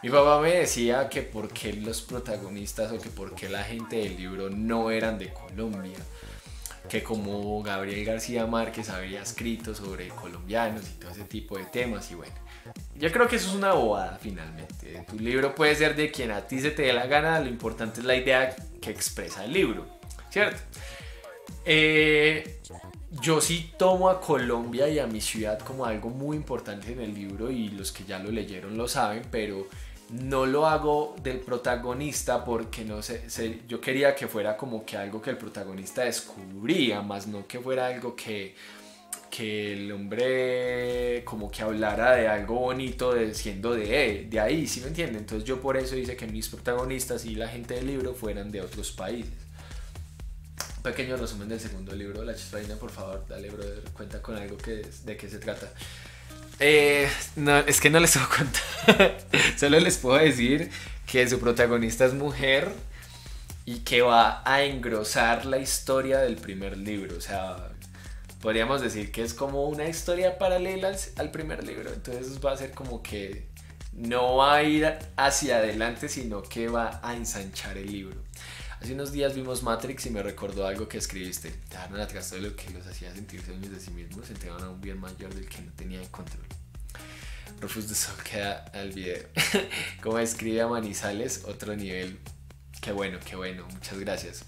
Mi papá me decía que por qué los protagonistas o que por qué la gente del libro no eran de Colombia, que como Gabriel García Márquez había escrito sobre colombianos y todo ese tipo de temas. Y bueno, yo creo que eso es una bobada finalmente. Tu libro puede ser de quien a ti se te dé la gana, lo importante es la idea que expresa el libro, ¿cierto? Yo sí tomo a Colombia y a mi ciudad como algo muy importante en el libro y los que ya lo leyeron lo saben, pero no lo hago del protagonista porque no sé, yo quería que fuera como que algo que el protagonista descubría, más no que fuera algo que el hombre como que hablara de algo bonito siendo de ahí, ¿sí me entienden? Entonces yo por eso hice que mis protagonistas y la gente del libro fueran de otros países. Un pequeño resumen del segundo libro, La Chispaina, por favor, dale, brother, cuenta con algo de qué se trata. No, es que no les puedo contar. Solo les puedo decir que su protagonista es mujer y que va a engrosar la historia del primer libro. O sea, podríamos decir que es como una historia paralela al primer libro. Entonces va a ser como que no va a ir hacia adelante, sino que va a ensanchar el libro. Hace unos días vimos Matrix y me recordó algo que escribiste. Dejaron atrás todo lo que los hacía sentirse dueños de sí mismos, se entregaron a un bien mayor del que no tenían control. Rufus de Sol queda al video. Como escribe a Manizales, otro nivel. Qué bueno, muchas gracias.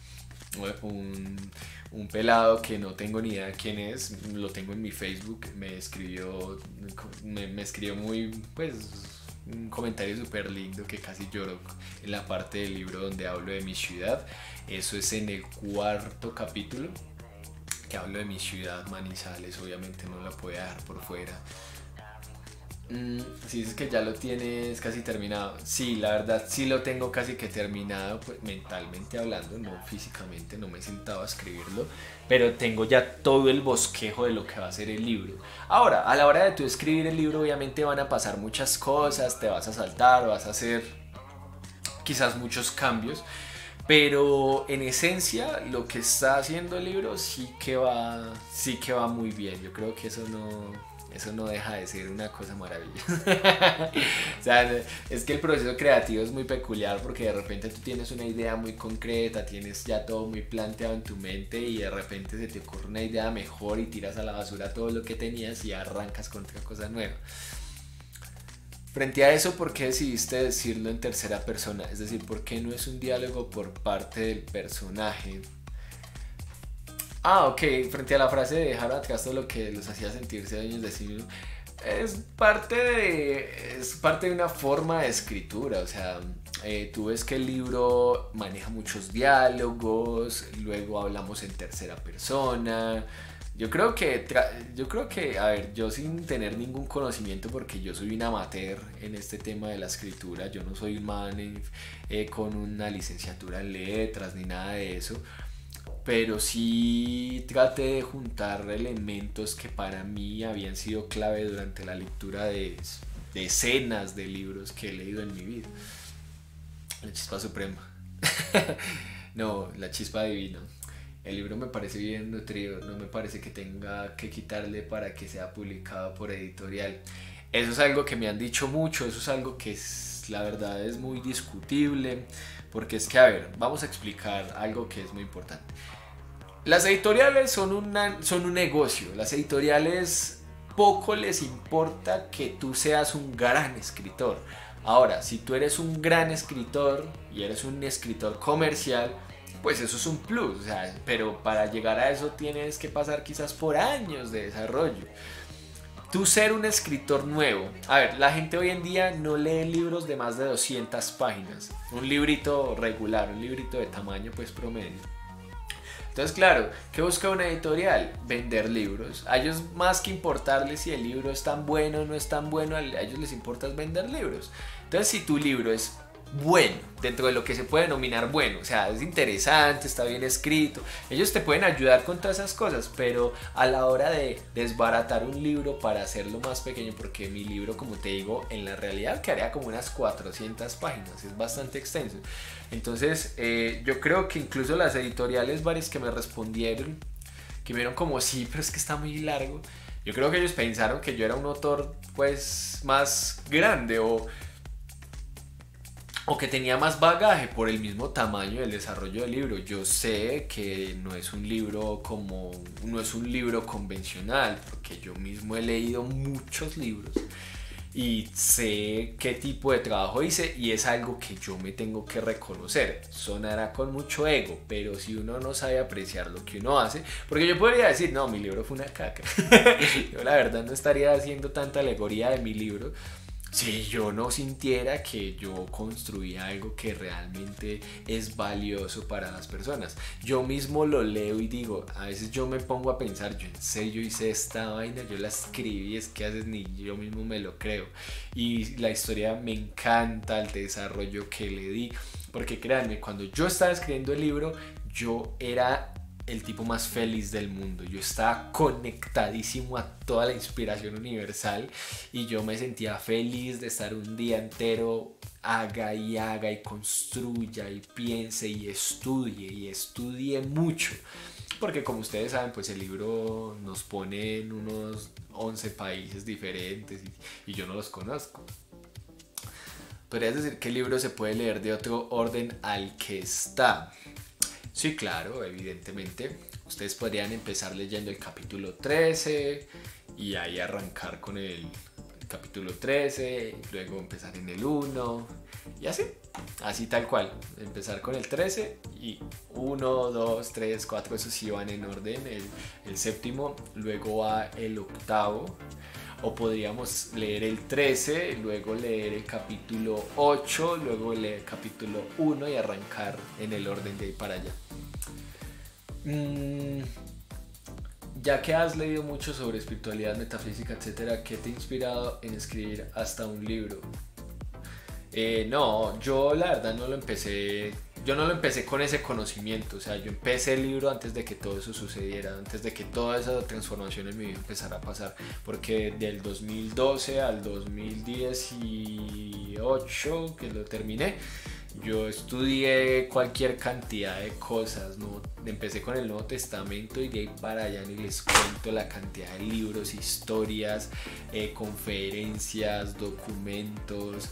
Un pelado que no tengo ni idea quién es, lo tengo en mi Facebook, me escribió muy, pues, un comentario súper lindo que casi lloro en la parte del libro donde hablo de mi ciudad. Eso es en el 4º capítulo que hablo de mi ciudad, Manizales. Obviamente no la puedo dejar por fuera. Si dices que ya lo tienes casi terminado, sí, la verdad sí lo tengo casi que terminado, pues mentalmente hablando, no físicamente, no me he sentado a escribirlo, pero tengo ya todo el bosquejo de lo que va a ser el libro. Ahora, a la hora de tú escribir el libro, obviamente van a pasar muchas cosas, te vas a saltar, vas a hacer quizás muchos cambios, pero en esencia lo que está haciendo el libro sí que va muy bien. Yo creo que eso no deja de ser una cosa maravillosa. O sea, es que el proceso creativo es muy peculiar porque de repente tú tienes una idea muy concreta, tienes ya todo muy planteado en tu mente y de repente se te ocurre una idea mejor y tiras a la basura todo lo que tenías y arrancas con otra cosa nueva. Frente a eso, ¿por qué decidiste decirlo en tercera persona? Es decir, ¿por qué no es un diálogo por parte del personaje? Ok, frente a la frase de dejar atrás todo lo que los hacía sentirse dueños de sí mismos, es parte de una forma de escritura. O sea, tú ves que el libro maneja muchos diálogos, luego hablamos en tercera persona. Yo creo que, a ver, yo sin tener ningún conocimiento, porque yo soy un amateur en este tema de la escritura, yo no soy un man con una licenciatura en letras ni nada de eso, pero sí traté de juntar elementos que para mí habían sido clave durante la lectura decenas de libros que he leído en mi vida. La chispa suprema. No, la chispa divina. El libro me parece bien nutrido, no me parece que tenga que quitarle para que sea publicado por editorial. Eso es algo que me han dicho mucho, eso es algo que la verdad es muy discutible, porque es que, a ver, vamos a explicar algo que es muy importante. Las editoriales son un negocio, las editoriales poco les importa que tú seas un gran escritor. Ahora, si tú eres un gran escritor y eres un escritor comercial, pues eso es un plus, o sea, pero para llegar a eso tienes que pasar quizás por años de desarrollo. Tú ser un escritor nuevo, a ver, la gente hoy en día no lee libros de más de 200 páginas, un librito regular, un librito de tamaño pues promedio. Entonces, claro, ¿qué busca una editorial? Vender libros. A ellos, más que importarles si el libro es tan bueno o no es tan bueno, a ellos les importa es vender libros. Entonces, si tu libro es bueno, dentro de lo que se puede denominar bueno, o sea, es interesante, está bien escrito, ellos te pueden ayudar con todas esas cosas, pero a la hora de desbaratar un libro para hacerlo más pequeño, porque mi libro, como te digo, en la realidad quedaría como unas 400 páginas, es bastante extenso. Entonces, yo creo que incluso las editoriales varias que me respondieron, que me vieron como sí, pero es que está muy largo, yo creo que ellos pensaron que yo era un autor pues más grande o que tenía más bagaje por el mismo tamaño del desarrollo del libro. Yo sé que no es un libro convencional, porque yo mismo he leído muchos libros y sé qué tipo de trabajo hice y es algo que yo me tengo que reconocer. Sonará con mucho ego, pero si uno no sabe apreciar lo que uno hace, porque yo podría decir, no, mi libro fue una caca. Yo la verdad no estaría haciendo tanta alegoría de mi libro si yo no sintiera que yo construí algo que realmente es valioso para las personas. Yo mismo lo leo y digo, a veces yo me pongo a pensar, yo en serio hice esta vaina, yo la escribí, es que a veces ni yo mismo me lo creo. Y la historia me encanta, el desarrollo que le di, porque créanme, cuando yo estaba escribiendo el libro, yo era el tipo más feliz del mundo. Yo estaba conectadísimo a toda la inspiración universal y yo me sentía feliz de estar un día entero haga y construya y piense y estudie mucho, porque como ustedes saben, pues el libro nos pone en unos 11 países diferentes y yo no los conozco. Podrías decir que el libro se puede leer de otro orden al que está. Sí, claro, evidentemente. Ustedes podrían empezar leyendo el capítulo 13 y ahí arrancar con el capítulo 13, luego empezar en el 1 y así tal cual. Empezar con el 13 y 1, 2, 3, 4, esos sí van en orden. El séptimo, luego va el octavo. O podríamos leer el 13, luego leer el capítulo 8, luego leer el capítulo 1 y arrancar en el orden de ahí para allá. Ya que has leído mucho sobre espiritualidad, metafísica, etcétera, ¿qué te ha inspirado en escribir hasta un libro? No, yo la verdad no lo empecé con ese conocimiento, o sea, yo empecé el libro antes de que todo eso sucediera, antes de que toda esa transformación en mi vida empezara a pasar, porque del 2012 al 2018 que lo terminé, yo estudié cualquier cantidad de cosas, ¿no? Empecé con el Nuevo Testamento y de ahí para allá ni les cuento la cantidad de libros, historias, conferencias, documentos,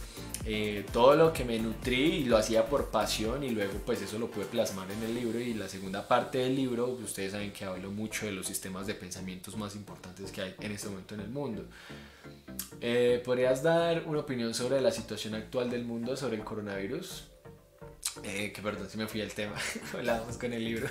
todo lo que me nutrí y lo hacía por pasión y luego pues eso lo pude plasmar en el libro. Y la segunda parte del libro, ustedes saben que hablo mucho de los sistemas de pensamientos más importantes que hay en este momento en el mundo. ¿Podrías dar una opinión sobre la situación actual del mundo sobre el coronavirus? Que perdón, si me fui al tema. Hablábamos con el libro.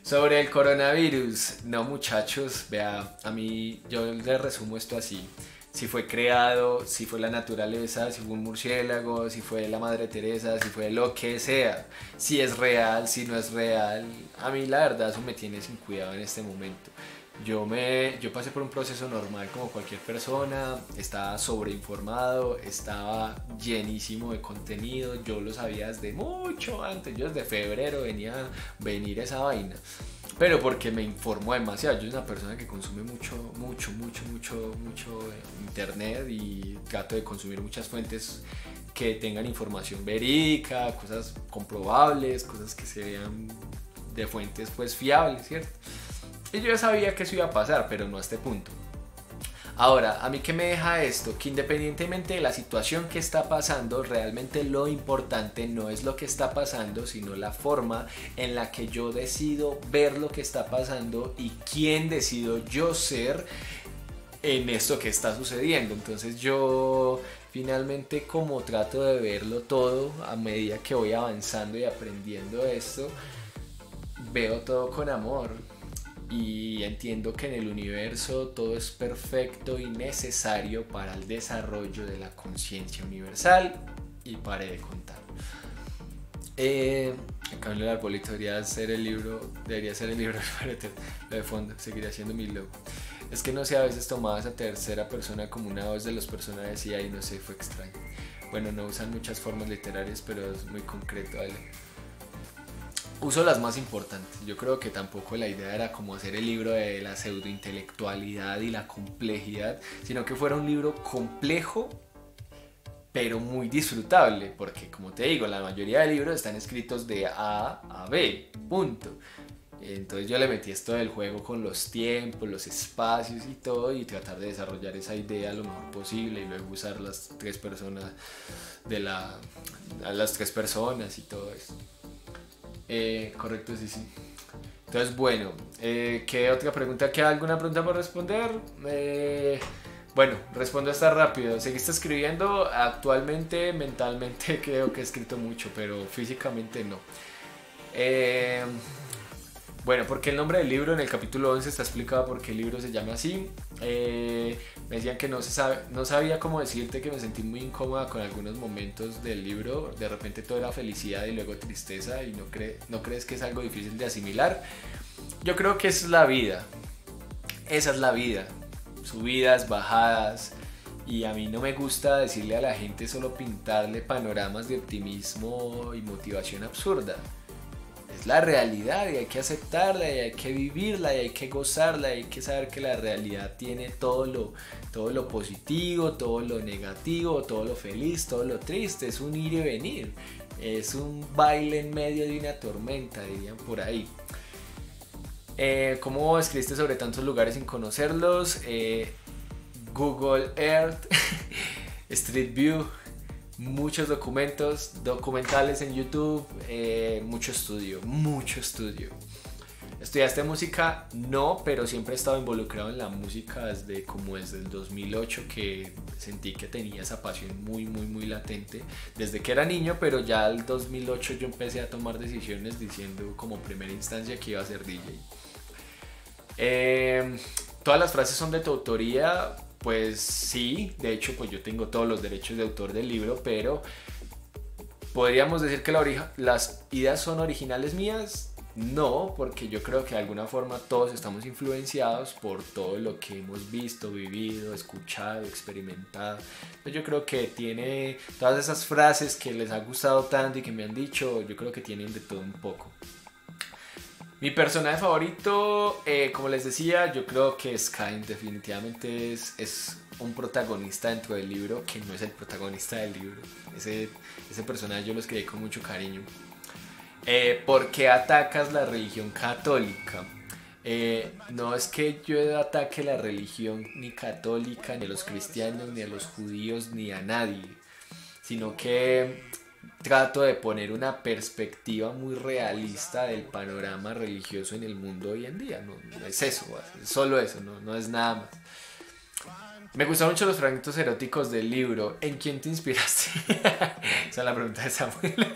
Sobre el coronavirus. No, muchachos, vea, a mí yo les resumo esto así. Si fue creado, si fue la naturaleza, si fue un murciélago, si fue la Madre Teresa, si fue lo que sea, si es real, si no es real, a mí la verdad eso me tiene sin cuidado en este momento. Yo pasé por un proceso normal como cualquier persona, estaba sobreinformado, estaba llenísimo de contenido, yo lo sabía desde mucho antes, yo desde febrero venía a venir esa vaina. pero porque me informo demasiado. Yo soy una persona que consume mucho internet y trato de consumir muchas fuentes que tengan información verídica, cosas comprobables, cosas que se vean de fuentes pues fiables, ¿cierto? Y yo ya sabía que eso iba a pasar, pero no a este punto. Ahora, ¿a mí qué me deja esto? Que independientemente de la situación que está pasando, realmente lo importante no es lo que está pasando, sino la forma en la que yo decido ver lo que está pasando y quién decido yo ser en esto que está sucediendo. Entonces yo finalmente, como trato de verlo todo a medida que voy avanzando y aprendiendo esto, veo todo con amor. Y entiendo que en el universo todo es perfecto y necesario para el desarrollo de la conciencia universal. Y paré de contar. Acá en el arbolito debería ser el libro, lo de fondo, seguiría siendo mi logo. Es que no sé, a veces tomaba esa tercera persona como una voz de los personajes y ahí no sé, fue extraño. Bueno, no usan muchas formas literarias, pero es muy concreto, ¿vale? Uso las más importantes. Yo creo que tampoco la idea era como hacer el libro de la pseudointelectualidad y la complejidad, sino que fuera un libro complejo pero muy disfrutable, porque como te digo, la mayoría de libros están escritos de A a B, punto. Entonces yo le metí esto del juego con los tiempos, los espacios y todo, y tratar de desarrollar esa idea lo mejor posible y luego usar las tres personas a las tres personas y todo eso. Correcto, sí. Entonces, bueno, ¿qué otra pregunta? ¿Queda alguna pregunta por responder? Bueno, respondo esta rápido. ¿Seguiste escribiendo? Actualmente, mentalmente creo que he escrito mucho, pero físicamente no. Bueno, porque el nombre del libro en el capítulo 11 está explicado porque el libro se llama así. Me decían que no sabía cómo decirte, que me sentí muy incómoda con algunos momentos del libro. De repente todo era felicidad y luego tristeza y no crees que es algo difícil de asimilar. Yo creo que esa es la vida. Esa es la vida. Subidas, bajadas. Y a mí no me gusta decirle a la gente solo pintarle panoramas de optimismo y motivación absurda. Es la realidad y hay que aceptarla y hay que vivirla y hay que gozarla y hay que saber que la realidad tiene todo lo positivo, todo lo negativo, todo lo feliz, todo lo triste. Es un ir y venir, es un baile en medio de una tormenta, dirían por ahí. ¿Cómo escribiste sobre tantos lugares sin conocerlos? Google Earth, Street View, muchos documentales en YouTube, mucho estudio. ¿Estudiaste música? No, pero siempre he estado involucrado en la música desde el 2008, que sentí que tenía esa pasión muy latente desde que era niño, pero ya el 2008 yo empecé a tomar decisiones diciendo como primera instancia que iba a ser DJ. ¿Todas las frases son de tu autoría? Pues sí, de hecho pues yo tengo todos los derechos de autor del libro, pero ¿podríamos decir que las ideas son originales mías? No, porque yo creo que de alguna forma todos estamos influenciados por todo lo que hemos visto, vivido, escuchado, experimentado. Yo creo que tiene todas esas frases que les ha gustado tanto y que me han dicho, yo creo que tienen de todo un poco. Mi personaje favorito, como les decía, yo creo que Skyne definitivamente es un protagonista dentro del libro, que no es el protagonista del libro. Ese personaje yo lo escribí con mucho cariño. ¿Por qué atacas la religión católica? No es que yo ataque la religión ni católica, ni a los cristianos, ni a los judíos, ni a nadie, sino que trato de poner una perspectiva muy realista del panorama religioso en el mundo hoy en día. No es eso, es solo eso, no es nada más. Me gustan mucho los fragmentos eróticos del libro. ¿En quién te inspiraste? Esa es la pregunta de Samuel.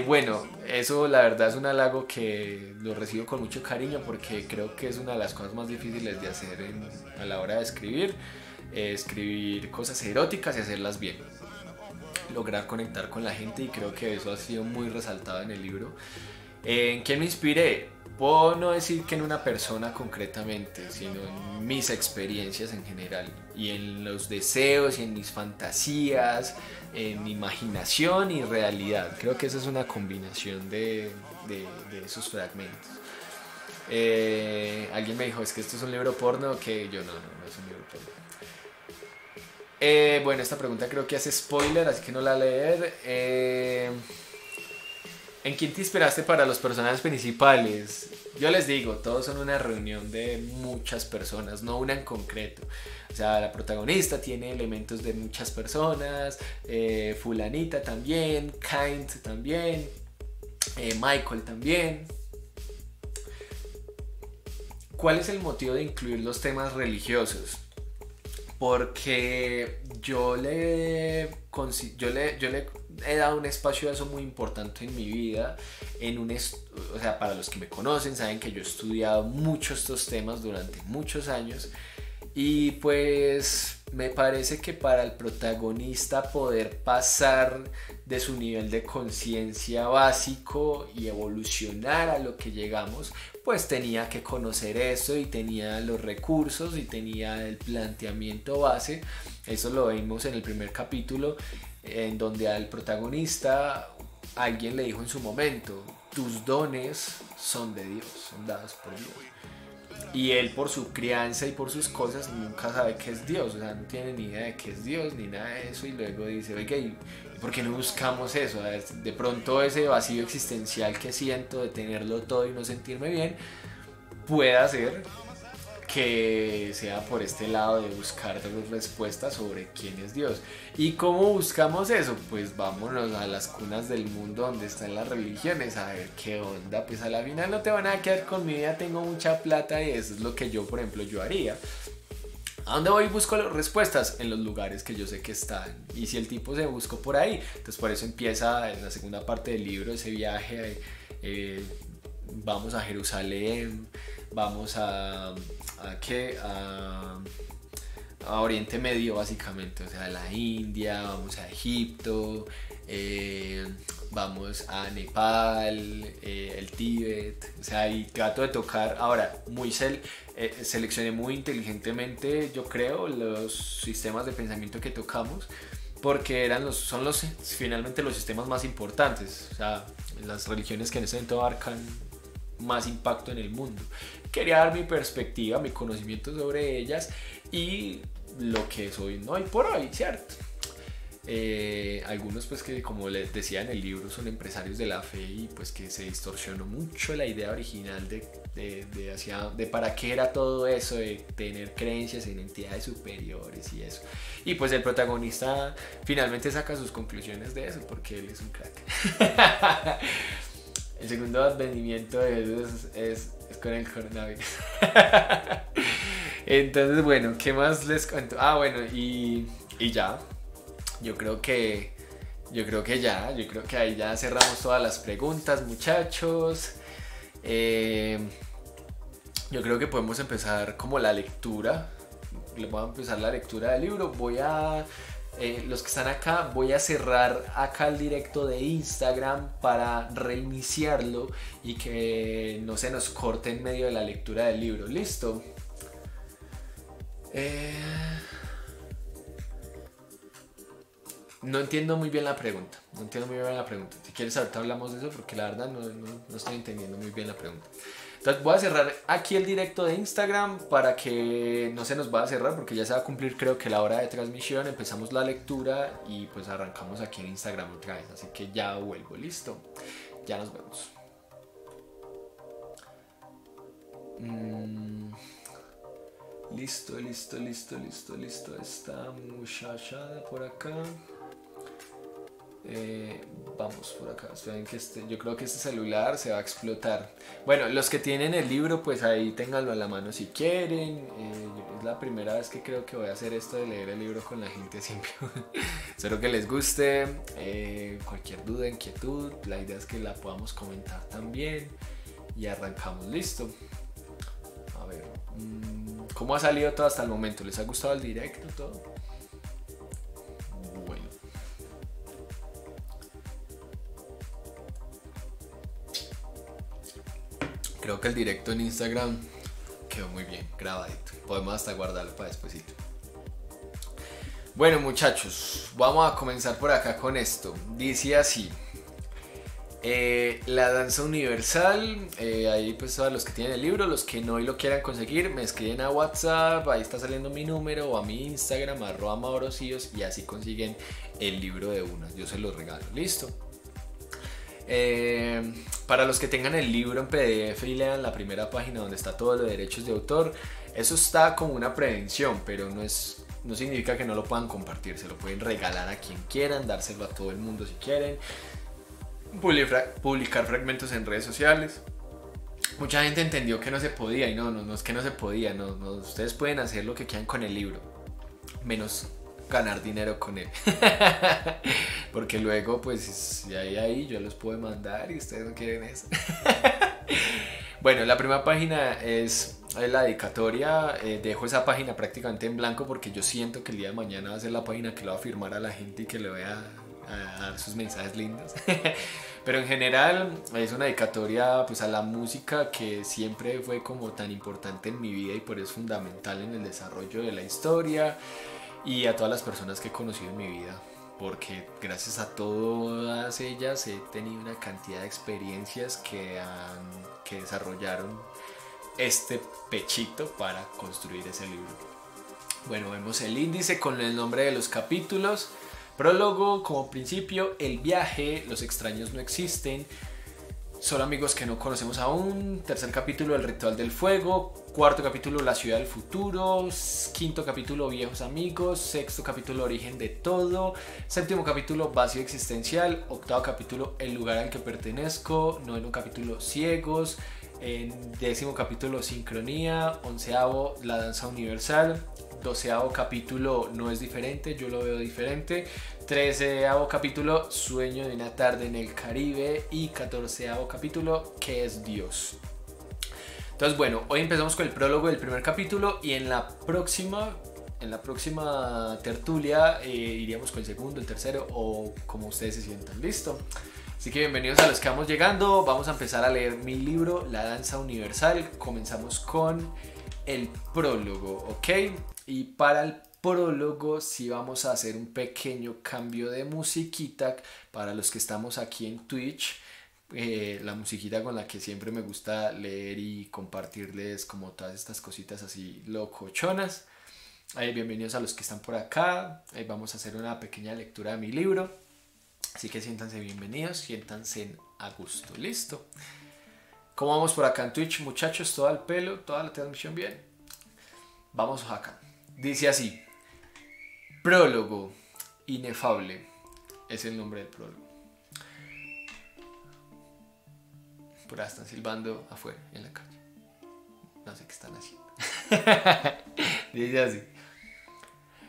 Bueno, eso la verdad es un halago que lo recibo con mucho cariño, porque creo que es una de las cosas más difíciles de hacer a la hora de escribir. Escribir cosas eróticas y hacerlas bien, lograr conectar con la gente, y creo que eso ha sido muy resaltado en el libro. ¿En qué me inspiré? Puedo no decir que en una persona concretamente, sino en mis experiencias en general, y en los deseos y en mis fantasías, en mi imaginación y realidad. Creo que esa es una combinación de de esos fragmentos. Alguien me dijo, es que esto es un libro porno, que yo no es un libro porno. Bueno, esta pregunta creo que hace spoiler, así que no la voy a leer. ¿En quién te inspiraste para los personajes principales? Yo les digo, todos son una reunión de muchas personas, no una en concreto. O sea, la protagonista tiene elementos de muchas personas, fulanita también, Kind también, Michael también. ¿Cuál es el motivo de incluir los temas religiosos? Porque yo le he dado un espacio a eso muy importante en mi vida. O sea, para los que me conocen saben que yo he estudiado mucho estos temas durante muchos años. Y pues me parece que para el protagonista poder pasar de su nivel de conciencia básico y evolucionar a lo que llegamos, pues tenía que conocer eso y tenía los recursos y tenía el planteamiento base. Eso lo vimos en el primer capítulo, en donde al protagonista alguien le dijo en su momento: tus dones son de Dios, son dados por Dios. Y él, por su crianza y por sus cosas, nunca sabe qué es Dios, o sea, no tiene ni idea de qué es Dios ni nada de eso. Y luego dice, oiga, ¿y por qué no buscamos eso? De pronto ese vacío existencial que siento de tenerlo todo y no sentirme bien, puede hacer que sea por este lado de buscar respuestas sobre quién es Dios. ¿Y cómo buscamos eso? Pues vámonos a las cunas del mundo donde están las religiones, a ver qué onda. Pues a la final no te van a quedar con mi vida, tengo mucha plata, y eso es lo que yo, por ejemplo, yo haría. ¿A dónde voy y busco las respuestas? En los lugares que yo sé que están. Y si el tipo se buscó por ahí, entonces por eso empieza en la segunda parte del libro ese viaje. Vamos a Jerusalén, vamos a Oriente Medio, básicamente, o sea, a la India, vamos a Egipto, vamos a Nepal, el Tíbet, o sea, y trato de tocar. Ahora, seleccioné muy inteligentemente, yo creo, los sistemas de pensamiento que tocamos, porque son finalmente los sistemas más importantes, o sea, las religiones que en ese momento abarcan más impacto en el mundo. Quería dar mi perspectiva, mi conocimiento sobre ellas y lo que soy hoy por hoy, ¿cierto? Algunos, pues, que como les decía en el libro, son empresarios de la fe, y pues que se distorsionó mucho la idea original de para qué era todo eso, de tener creencias en entidades superiores y eso. Y pues el protagonista finalmente saca sus conclusiones de eso, porque él es un crack. El segundo advenimiento de Jesús es con el coronavirus. Entonces, bueno, ¿qué más les cuento? Bueno, y ya. Yo creo que ahí ya cerramos todas las preguntas, muchachos. Yo creo que podemos empezar como la lectura. Voy a empezar la lectura del libro. Los que están acá, voy a cerrar acá el directo de Instagram para reiniciarlo y que no se nos corte en medio de la lectura del libro. ¿Listo? No entiendo muy bien la pregunta. Si quieres, ahorita hablamos de eso, porque la verdad no estoy entendiendo muy bien la pregunta. Entonces voy a cerrar aquí el directo de Instagram para que no se nos vaya a cerrar, porque ya se va a cumplir, creo que, la hora de transmisión. Empezamos la lectura y pues arrancamos aquí en Instagram otra vez. Así que ya vuelvo, listo. Ya nos vemos. Listo. Esta muchacha por acá. Vamos por acá. Esperen que yo creo que este celular se va a explotar. Bueno, los que tienen el libro, pues ahí ténganlo a la mano si quieren. Es la primera vez que creo que voy a hacer esto de leer el libro con la gente siempre. Espero que les guste. Cualquier duda, inquietud, la idea es que la podamos comentar también. Y arrancamos. Listo. A ver, ¿cómo ha salido todo hasta el momento? ¿Les ha gustado el directo todo? Creo que el directo en Instagram quedó muy bien grabadito. Podemos hasta guardarlo para despuesito. Bueno, muchachos, vamos a comenzar por acá con esto. Dice así: La danza universal, ahí pues a los que tienen el libro, los que no y lo quieran conseguir, me escriben a WhatsApp, ahí está saliendo mi número, o a mi Instagram, @maurocios, y así consiguen el libro de una, yo se los regalo, listo. Para los que tengan el libro en PDF y lean la primera página donde está todo lo de derechos de autor, eso está como una prevención, pero no significa que no lo puedan compartir, se lo pueden regalar a quien quieran, dárselo a todo el mundo si quieren, publicar fragmentos en redes sociales. Mucha gente entendió que no se podía y no es que no se podía, no, ustedes pueden hacer lo que quieran con el libro, menos ganar dinero con él. Porque luego pues si hay ahí yo los puedo mandar y ustedes no quieren eso. Bueno, la primera página es la dedicatoria. Dejo esa página prácticamente en blanco porque yo siento que el día de mañana va a ser la página que le va a firmar a la gente y que le voy a dar sus mensajes lindos. Pero en general es una dedicatoria pues a la música, que siempre fue como tan importante en mi vida y por eso es fundamental en el desarrollo de la historia, y a todas las personas que he conocido en mi vida, porque gracias a todas ellas he tenido una cantidad de experiencias que desarrollaron este pechito para construir ese libro. Bueno, vemos el índice con el nombre de los capítulos. Prólogo, como principio, el viaje, los extraños no existen, solo amigos que no conocemos aún. Tercer capítulo, el ritual del fuego. Cuarto capítulo, la ciudad del futuro. Quinto capítulo, viejos amigos. Sexto capítulo, origen de todo. Séptimo capítulo, vacío existencial. Octavo capítulo, el lugar al que pertenezco. Noveno capítulo, ciegos. Décimo capítulo, sincronía. Onceavo, la danza universal. 12avo capítulo, no es diferente, yo lo veo diferente. 13avo capítulo, sueño de una tarde en el Caribe. Y 14avo capítulo, ¿qué es Dios? Entonces bueno, hoy empezamos con el prólogo del primer capítulo, y en la próxima tertulia iríamos con el segundo, el tercero, o como ustedes se sientan. Listo. Así que bienvenidos a los que vamos llegando. Vamos a empezar a leer mi libro, La danza universal. Comenzamos con el prólogo, ¿ok? Y para el prólogo sí vamos a hacer un pequeño cambio de musiquita para los que estamos aquí en Twitch. La musiquita con la que siempre me gusta leer y compartirles como todas estas cositas así locochonas. Bienvenidos a los que están por acá. Vamos a hacer una pequeña lectura de mi libro. Así que siéntanse bienvenidos, siéntanse a gusto. Listo. ¿Cómo vamos por acá en Twitch, muchachos? ¿Todo al pelo? ¿Toda la transmisión bien? Vamos acá. Dice así: prólogo, inefable. Es el nombre del prólogo. Por ahí están silbando afuera, en la calle. No sé qué están haciendo. Dice así: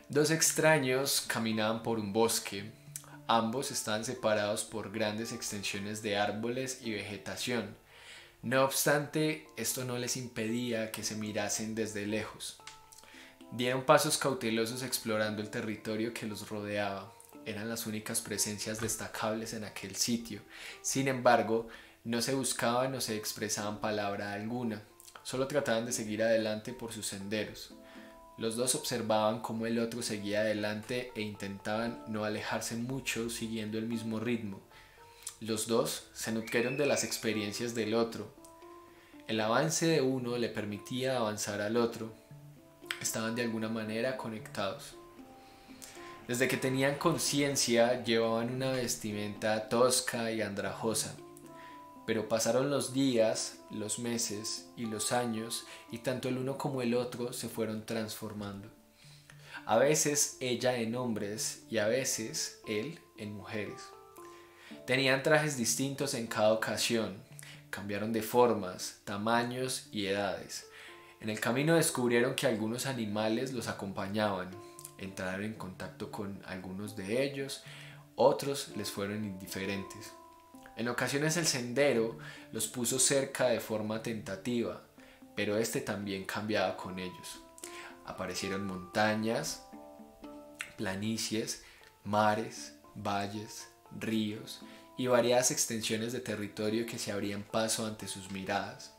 dos extraños caminaban por un bosque. Ambos estaban separados por grandes extensiones de árboles y vegetación. No obstante, esto no les impedía que se mirasen desde lejos. Dieron pasos cautelosos explorando el territorio que los rodeaba. Eran las únicas presencias destacables en aquel sitio. Sin embargo, no se buscaban o se expresaban palabra alguna. Solo trataban de seguir adelante por sus senderos. Los dos observaban cómo el otro seguía adelante e intentaban no alejarse mucho siguiendo el mismo ritmo. Los dos se nutrieron de las experiencias del otro. El avance de uno le permitía avanzar al otro. Estaban de alguna manera conectados. Desde que tenían conciencia llevaban una vestimenta tosca y andrajosa. Pero pasaron los días, los meses y los años, y tanto el uno como el otro se fueron transformando. A veces ella en hombres y a veces él en mujeres. Tenían trajes distintos en cada ocasión, cambiaron de formas, tamaños y edades. En el camino descubrieron que algunos animales los acompañaban, entraron en contacto con algunos de ellos, otros les fueron indiferentes. En ocasiones el sendero los puso cerca de forma tentativa, pero este también cambiaba con ellos. Aparecieron montañas, planicies, mares, valles, ríos y variadas extensiones de territorio que se abrían paso ante sus miradas.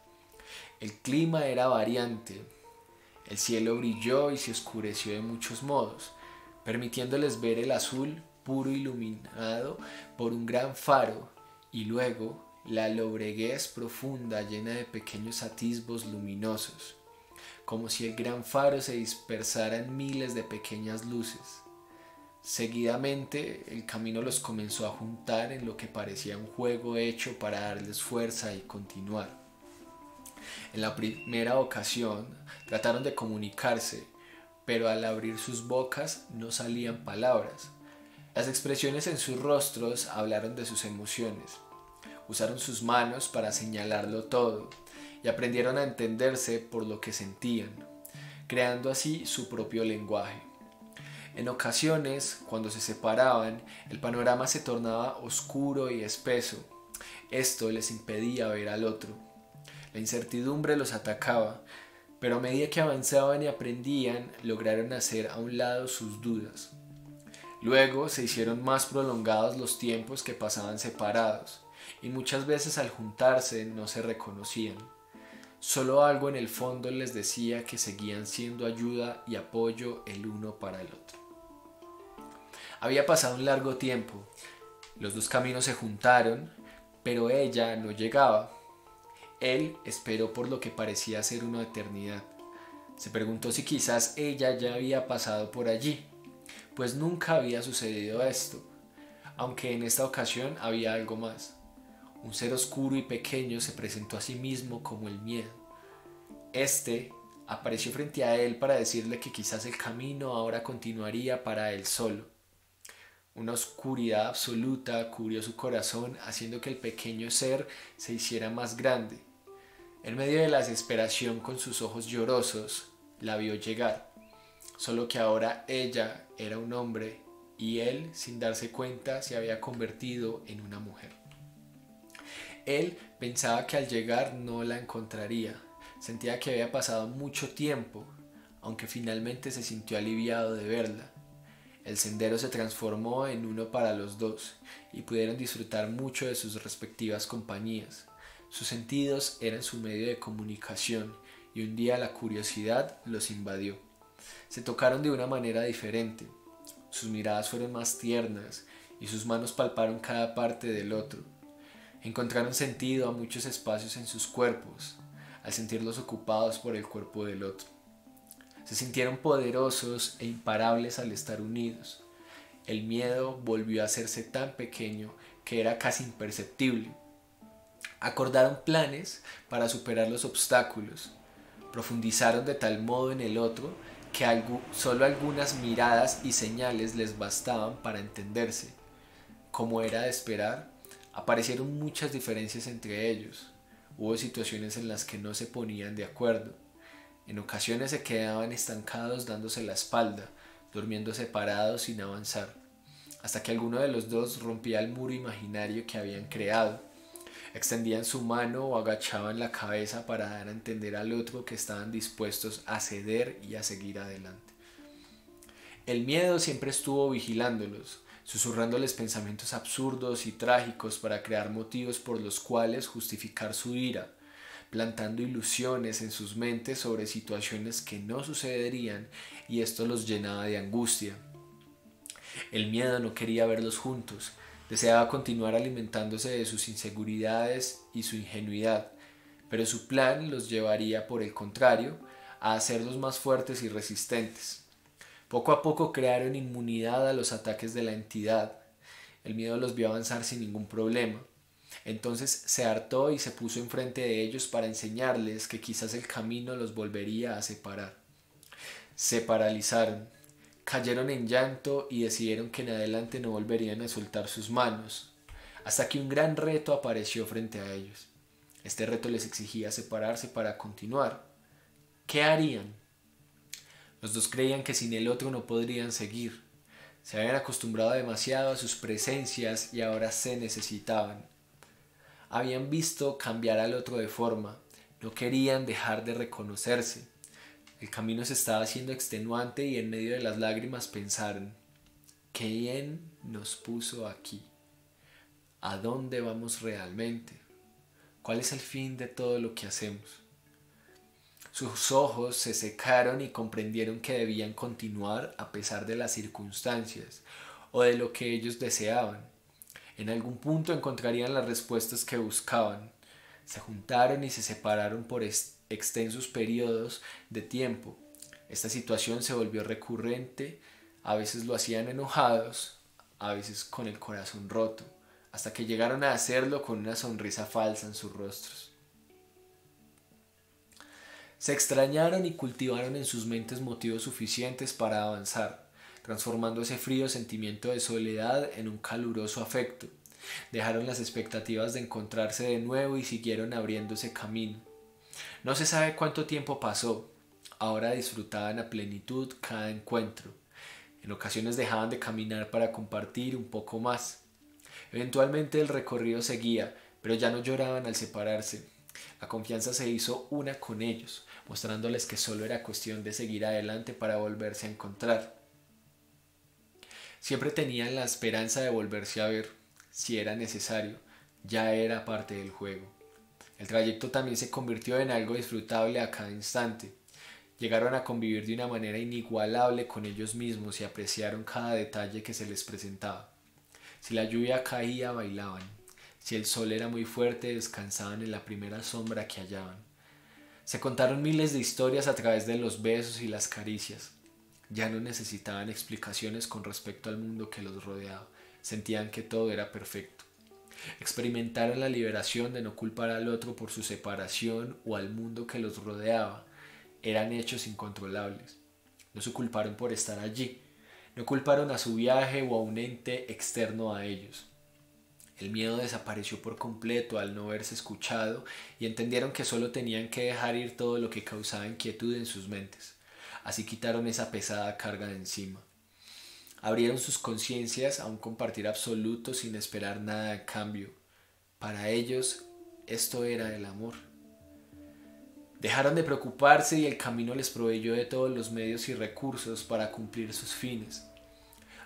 El clima era variante, el cielo brilló y se oscureció de muchos modos, permitiéndoles ver el azul puro iluminado por un gran faro y luego la lobreguez profunda llena de pequeños atisbos luminosos, como si el gran faro se dispersara en miles de pequeñas luces. Seguidamente el camino los comenzó a juntar en lo que parecía un juego hecho para darles fuerza y continuar. En la primera ocasión trataron de comunicarse, pero al abrir sus bocas no salían palabras. Las expresiones en sus rostros hablaron de sus emociones. Usaron sus manos para señalarlo todo y aprendieron a entenderse por lo que sentían, creando así su propio lenguaje. En ocasiones, cuando se separaban, el panorama se tornaba oscuro y espeso. Esto les impedía ver al otro. La incertidumbre los atacaba, pero a medida que avanzaban y aprendían, lograron hacer a un lado sus dudas. Luego se hicieron más prolongados los tiempos que pasaban separados, y muchas veces al juntarse no se reconocían. Solo algo en el fondo les decía que seguían siendo ayuda y apoyo el uno para el otro. Había pasado un largo tiempo. Los dos caminos se juntaron, pero ella no llegaba. Él esperó por lo que parecía ser una eternidad. Se preguntó si quizás ella ya había pasado por allí, pues nunca había sucedido esto, aunque en esta ocasión había algo más. Un ser oscuro y pequeño se presentó a sí mismo como el miedo. Este apareció frente a él para decirle que quizás el camino ahora continuaría para él solo. Una oscuridad absoluta cubrió su corazón, haciendo que el pequeño ser se hiciera más grande. En medio de la desesperación, con sus ojos llorosos, la vio llegar. Solo que ahora ella era un hombre y él, sin darse cuenta, se había convertido en una mujer. Él pensaba que al llegar no la encontraría. Sentía que había pasado mucho tiempo, aunque finalmente se sintió aliviado de verla. El sendero se transformó en uno para los dos y pudieron disfrutar mucho de sus respectivas compañías. Sus sentidos eran su medio de comunicación y un día la curiosidad los invadió. Se tocaron de una manera diferente. Sus miradas fueron más tiernas y sus manos palparon cada parte del otro. Encontraron sentido a muchos espacios en sus cuerpos, al sentirlos ocupados por el cuerpo del otro. Se sintieron poderosos e imparables al estar unidos. El miedo volvió a hacerse tan pequeño que era casi imperceptible. Acordaron planes para superar los obstáculos. Profundizaron de tal modo en el otro que solo algunas miradas y señales les bastaban para entenderse. Como era de esperar, aparecieron muchas diferencias entre ellos. Hubo situaciones en las que no se ponían de acuerdo. En ocasiones se quedaban estancados dándose la espalda, durmiendo separados sin avanzar, hasta que alguno de los dos rompía el muro imaginario que habían creado. Extendían su mano o agachaban la cabeza para dar a entender al otro que estaban dispuestos a ceder y a seguir adelante. El miedo siempre estuvo vigilándolos, susurrándoles pensamientos absurdos y trágicos para crear motivos por los cuales justificar su ira, plantando ilusiones en sus mentes sobre situaciones que no sucederían, y esto los llenaba de angustia. El miedo no quería verlos juntos, deseaba continuar alimentándose de sus inseguridades y su ingenuidad, pero su plan los llevaría, por el contrario, a hacerlos más fuertes y resistentes. Poco a poco crearon inmunidad a los ataques de la entidad. El miedo los vio avanzar sin ningún problema. Entonces se hartó y se puso enfrente de ellos para enseñarles que quizás el camino los volvería a separar. Se paralizaron, cayeron en llanto y decidieron que en adelante no volverían a soltar sus manos, hasta que un gran reto apareció frente a ellos. Este reto les exigía separarse para continuar. ¿Qué harían? Los dos creían que sin el otro no podrían seguir. Se habían acostumbrado demasiado a sus presencias y ahora se necesitaban. Habían visto cambiar al otro de forma, no querían dejar de reconocerse. El camino se estaba haciendo extenuante y en medio de las lágrimas pensaron: ¿quién nos puso aquí? ¿A dónde vamos realmente? ¿Cuál es el fin de todo lo que hacemos? Sus ojos se secaron y comprendieron que debían continuar a pesar de las circunstancias o de lo que ellos deseaban. En algún punto encontrarían las respuestas que buscaban. Se juntaron y se separaron por extensos periodos de tiempo. Esta situación se volvió recurrente, a veces lo hacían enojados, a veces con el corazón roto, hasta que llegaron a hacerlo con una sonrisa falsa en sus rostros. Se extrañaron y cultivaron en sus mentes motivos suficientes para avanzar, transformando ese frío sentimiento de soledad en un caluroso afecto. Dejaron las expectativas de encontrarse de nuevo y siguieron abriéndose camino. No se sabe cuánto tiempo pasó. Ahora disfrutaban a plenitud cada encuentro. En ocasiones dejaban de caminar para compartir un poco más. Eventualmente el recorrido seguía, pero ya no lloraban al separarse. La confianza se hizo una con ellos, mostrándoles que solo era cuestión de seguir adelante para volverse a encontrar. Siempre tenían la esperanza de volverse a ver, si era necesario, ya era parte del juego. El trayecto también se convirtió en algo disfrutable a cada instante. Llegaron a convivir de una manera inigualable con ellos mismos y apreciaron cada detalle que se les presentaba. Si la lluvia caía, bailaban. Si el sol era muy fuerte, descansaban en la primera sombra que hallaban. Se contaron miles de historias a través de los besos y las caricias. Ya no necesitaban explicaciones con respecto al mundo que los rodeaba. Sentían que todo era perfecto. Experimentaron la liberación de no culpar al otro por su separación o al mundo que los rodeaba. Eran hechos incontrolables. No se culparon por estar allí. No culparon a su viaje o a un ente externo a ellos. El miedo desapareció por completo al no verse escuchado y entendieron que solo tenían que dejar ir todo lo que causaba inquietud en sus mentes. Así quitaron esa pesada carga de encima. Abrieron sus conciencias a un compartir absoluto sin esperar nada a cambio. Para ellos, esto era el amor. Dejaron de preocuparse y el camino les proveyó de todos los medios y recursos para cumplir sus fines.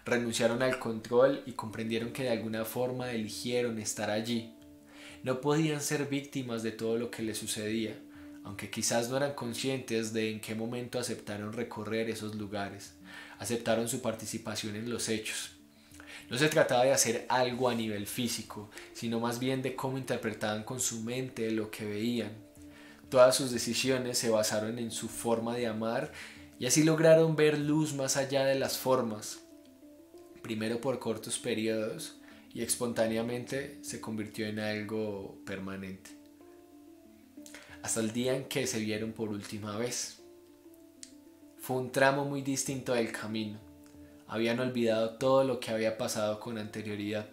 Renunciaron al control y comprendieron que de alguna forma eligieron estar allí. No podían ser víctimas de todo lo que les sucedía, aunque quizás no eran conscientes de en qué momento aceptaron recorrer esos lugares, aceptaron su participación en los hechos. No se trataba de hacer algo a nivel físico, sino más bien de cómo interpretaban con su mente lo que veían. Todas sus decisiones se basaron en su forma de amar y así lograron ver luz más allá de las formas. Primero por cortos periodos y espontáneamente se convirtió en algo permanente. Hasta el día en que se vieron por última vez. Fue un tramo muy distinto del camino. Habían olvidado todo lo que había pasado con anterioridad.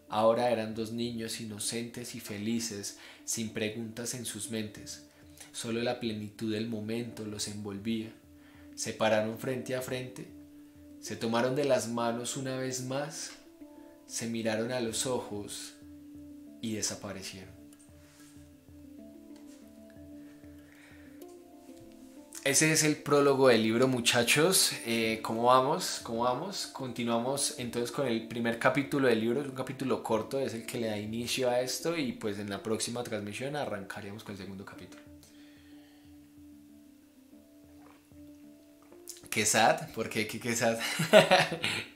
Ahora eran dos niños inocentes y felices, sin preguntas en sus mentes. Solo la plenitud del momento los envolvía. Se pararon frente a frente, se tomaron de las manos una vez más, se miraron a los ojos y desaparecieron. Ese es el prólogo del libro, muchachos. ¿Cómo vamos? ¿Cómo vamos? Continuamos entonces con el primer capítulo del libro. Es un capítulo corto, es el que le da inicio a esto y pues en la próxima transmisión arrancaríamos con el segundo capítulo. ¿Qué sad? ¿Por qué? ¿Qué sad?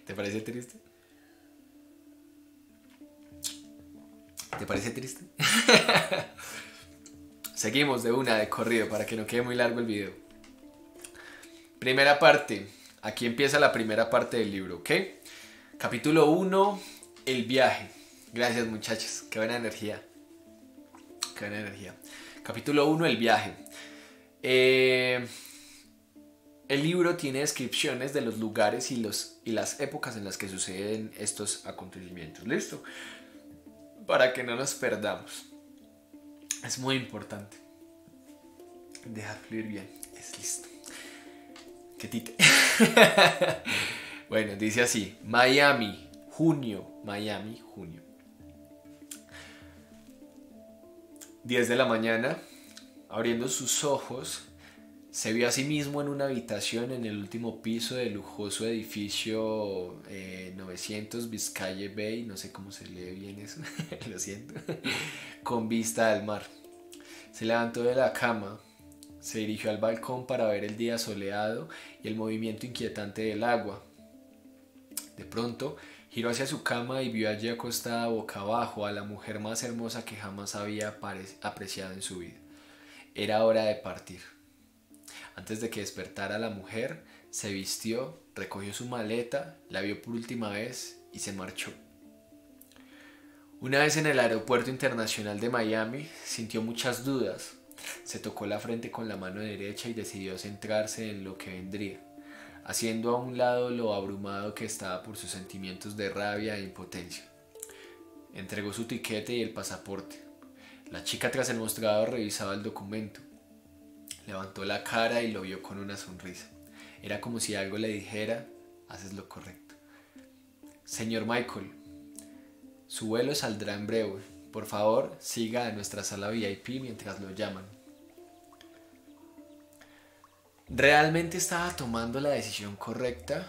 ¿Te parece triste? ¿Te parece triste? Seguimos de una de corrido para que no quede muy largo el video. Primera parte. Aquí empieza la primera parte del libro, ¿ok? Capítulo 1, el viaje. Gracias, muchachos. Qué buena energía. Qué buena energía. Capítulo 1, el viaje. El libro tiene descripciones de los lugares y las épocas en las que suceden estos acontecimientos. ¿Listo? Para que no nos perdamos. Es muy importante. Dejar fluir bien. Es listo. Que tite. Bueno, dice así. Miami, junio. 10 de la mañana. Abriendo sus ojos, se vio a sí mismo en una habitación en el último piso del lujoso edificio 900 Biscayne Bay, no sé cómo se lee bien eso, lo siento, con vista al mar. Se levantó de la cama, se dirigió al balcón para ver el día soleado y el movimiento inquietante del agua. De pronto, Giró hacia su cama y vio allí acostada boca abajo a la mujer más hermosa que jamás había apreciado en su vida. Era hora de partir. Antes de que despertara la mujer, se vistió, recogió su maleta, la vio por última vez y se marchó. Una vez en el aeropuerto internacional de Miami, sintió muchas dudas. Se tocó la frente con la mano derecha y decidió centrarse en lo que vendría, haciendo a un lado lo abrumado que estaba por sus sentimientos de rabia e impotencia. Entregó su tiquete y el pasaporte. La chica tras el mostrador revisaba el documento. Levantó la cara y lo vio con una sonrisa. Era como si algo le dijera: haces lo correcto. Señor Michael, su vuelo saldrá en breve. Por favor, siga a nuestra sala VIP mientras lo llaman. ¿Realmente estaba tomando la decisión correcta?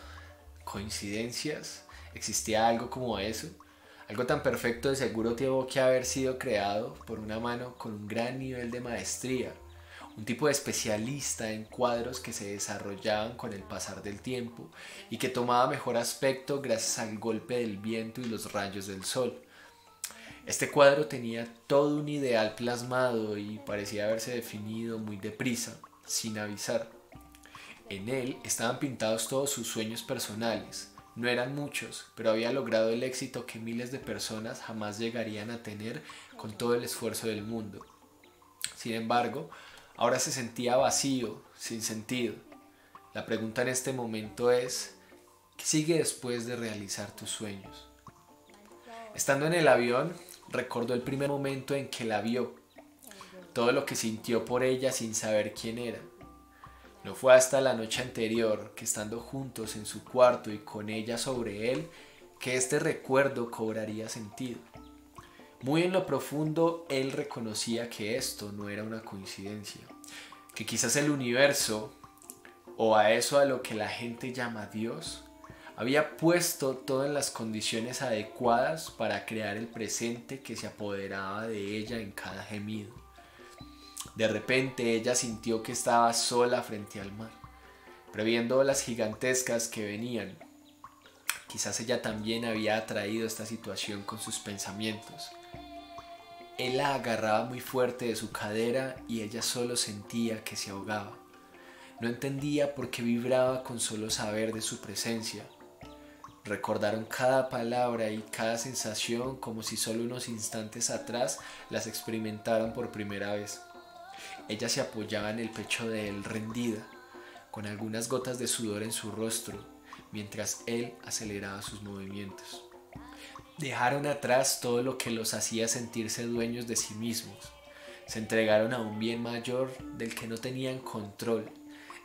¿Coincidencias? ¿Existía algo como eso? Algo tan perfecto de seguro tuvo que haber sido creado por una mano con un gran nivel de maestría, un tipo de especialista en cuadros que se desarrollaban con el pasar del tiempo y que tomaba mejor aspecto gracias al golpe del viento y los rayos del sol. Este cuadro tenía todo un ideal plasmado y parecía haberse definido muy deprisa, sin avisar. En él estaban pintados todos sus sueños personales. No eran muchos, pero había logrado el éxito que miles de personas jamás llegarían a tener con todo el esfuerzo del mundo. Sin embargo, ahora se sentía vacío, sin sentido. La pregunta en este momento es: ¿qué sigue después de realizar tus sueños? Estando en el avión, recordó el primer momento en que la vio, todo lo que sintió por ella sin saber quién era. No fue hasta la noche anterior, que estando juntos en su cuarto y con ella sobre él, que este recuerdo cobraría sentido. Muy en lo profundo, él reconocía que esto no era una coincidencia, que quizás el universo, o a eso a lo que la gente llama Dios, había puesto todo en las condiciones adecuadas para crear el presente que se apoderaba de ella en cada gemido. De repente ella sintió que estaba sola frente al mar, previendo las gigantescas que venían. Quizás ella también había atraído esta situación con sus pensamientos. Él la agarraba muy fuerte de su cadera y ella solo sentía que se ahogaba. No entendía por qué vibraba con solo saber de su presencia. Recordaron cada palabra y cada sensación como si solo unos instantes atrás las experimentaran por primera vez. Ella se apoyaba en el pecho de él rendida, con algunas gotas de sudor en su rostro, mientras él aceleraba sus movimientos. Dejaron atrás todo lo que los hacía sentirse dueños de sí mismos. Se entregaron a un bien mayor del que no tenían control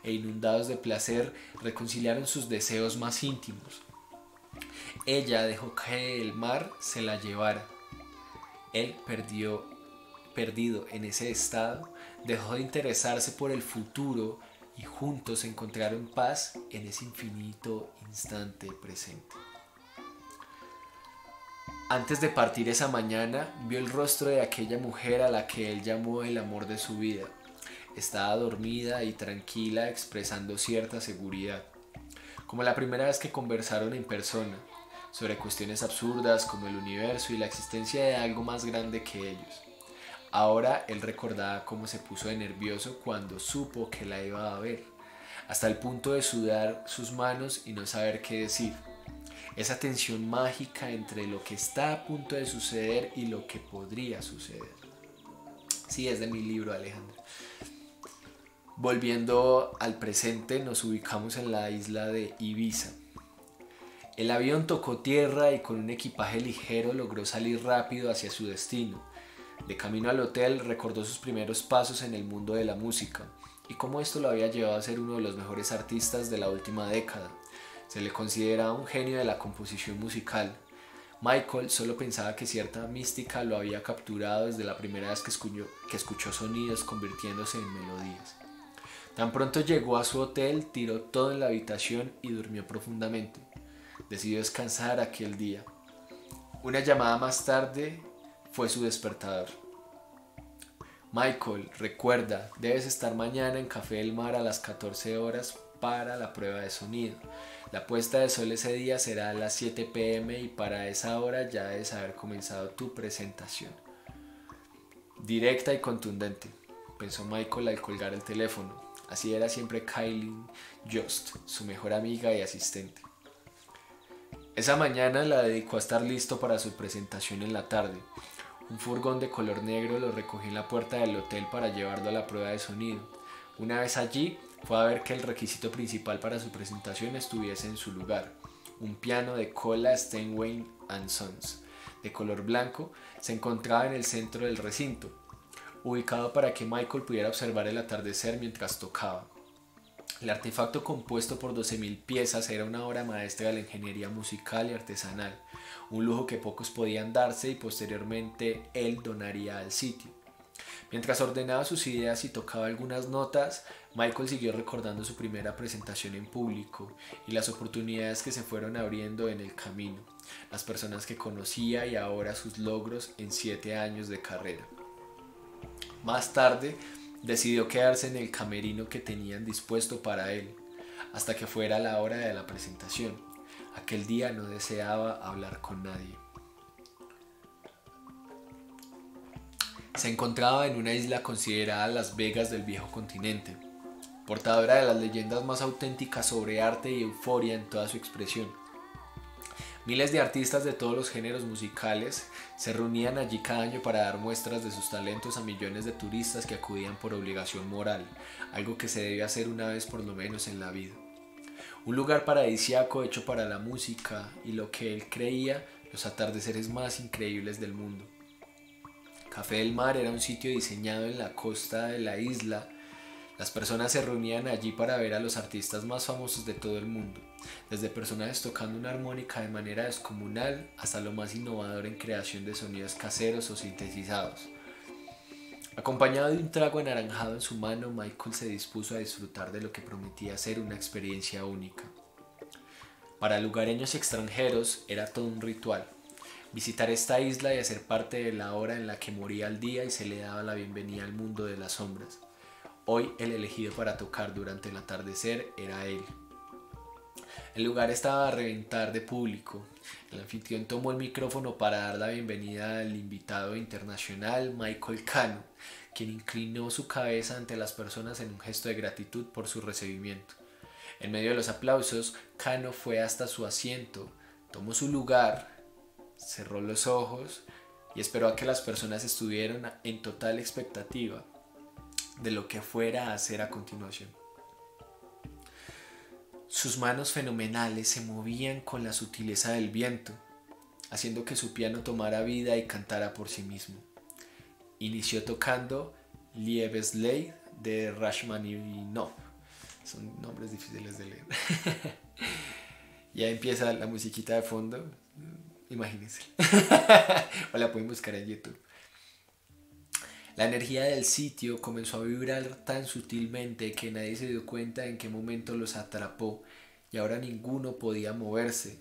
e inundados de placer reconciliaron sus deseos más íntimos. Ella dejó que el mar se la llevara. Él perdido en ese estado, dejó de interesarse por el futuro y juntos encontraron paz en ese infinito instante presente. Antes de partir esa mañana, vio el rostro de aquella mujer a la que él llamó el amor de su vida. Estaba dormida y tranquila, expresando cierta seguridad, como la primera vez que conversaron en persona, sobre cuestiones absurdas como el universo y la existencia de algo más grande que ellos. Ahora él recordaba cómo se puso de nervioso cuando supo que la iba a ver, hasta el punto de sudar sus manos y no saber qué decir. Esa tensión mágica entre lo que está a punto de suceder y lo que podría suceder. Sí, es de mi libro, Alejandro. Volviendo al presente, nos ubicamos en la isla de Ibiza. El avión tocó tierra y con un equipaje ligero logró salir rápido hacia su destino. De camino al hotel recordó sus primeros pasos en el mundo de la música y cómo esto lo había llevado a ser uno de los mejores artistas de la última década. Se le consideraba un genio de la composición musical. Michael solo pensaba que cierta mística lo había capturado desde la primera vez que escuchó sonidos convirtiéndose en melodías. Tan pronto llegó a su hotel, tiró todo en la habitación y durmió profundamente. Decidió descansar aquel día. Una llamada más tarde fue su despertador. Michael, recuerda, debes estar mañana en Café del Mar a las 14 horas para la prueba de sonido. La puesta de sol ese día será a las 7 p.m. y para esa hora ya debes haber comenzado tu presentación. Directa y contundente, pensó Michael al colgar el teléfono. Así era siempre Kylie Jost, su mejor amiga y asistente. Esa mañana la dedicó a estar listo para su presentación en la tarde. Un furgón de color negro lo recogió en la puerta del hotel para llevarlo a la prueba de sonido. Una vez allí, fue a ver que el requisito principal para su presentación estuviese en su lugar. Un piano de cola Steinway & Sons, de color blanco, se encontraba en el centro del recinto, ubicado para que Michael pudiera observar el atardecer mientras tocaba. El artefacto, compuesto por 12.000 piezas, era una obra maestra de la ingeniería musical y artesanal, un lujo que pocos podían darse y posteriormente él donaría al sitio. Mientras ordenaba sus ideas y tocaba algunas notas, Michael siguió recordando su primera presentación en público y las oportunidades que se fueron abriendo en el camino, las personas que conocía y ahora sus logros en 7 años de carrera. Más tarde, decidió quedarse en el camerino que tenían dispuesto para él, hasta que fuera la hora de la presentación. Aquel día no deseaba hablar con nadie. Se encontraba en una isla considerada Las Vegas del viejo continente, portadora de las leyendas más auténticas sobre arte y euforia en toda su expresión. Miles de artistas de todos los géneros musicales se reunían allí cada año para dar muestras de sus talentos a millones de turistas que acudían por obligación moral, algo que se debe hacer una vez por lo menos en la vida. Un lugar paradisíaco hecho para la música y lo que él creía los atardeceres más increíbles del mundo. Café del Mar era un sitio diseñado en la costa de la isla. Las personas se reunían allí para ver a los artistas más famosos de todo el mundo, desde personajes tocando una armónica de manera descomunal hasta lo más innovador en creación de sonidos caseros o sintetizados. Acompañado de un trago anaranjado en su mano, Michael se dispuso a disfrutar de lo que prometía ser una experiencia única. Para lugareños y extranjeros era todo un ritual. Visitar esta isla y hacer parte de la hora en la que moría el día y se le daba la bienvenida al mundo de las sombras. Hoy el elegido para tocar durante el atardecer era él. El lugar estaba a reventar de público. El anfitrión tomó el micrófono para dar la bienvenida al invitado internacional Michael Cano, quien inclinó su cabeza ante las personas en un gesto de gratitud por su recibimiento. En medio de los aplausos, Cano fue hasta su asiento, tomó su lugar, cerró los ojos y esperó a que las personas estuvieran en total expectativa de lo que fuera a hacer a continuación. Sus manos fenomenales se movían con la sutileza del viento, haciendo que su piano tomara vida y cantara por sí mismo. Inició tocando Liebesley de Rachmaninoff. Son nombres difíciles de leer. Ya empieza la musiquita de fondo. Imagínense. O la pueden buscar en YouTube. La energía del sitio comenzó a vibrar tan sutilmente que nadie se dio cuenta en qué momento los atrapó y ahora ninguno podía moverse.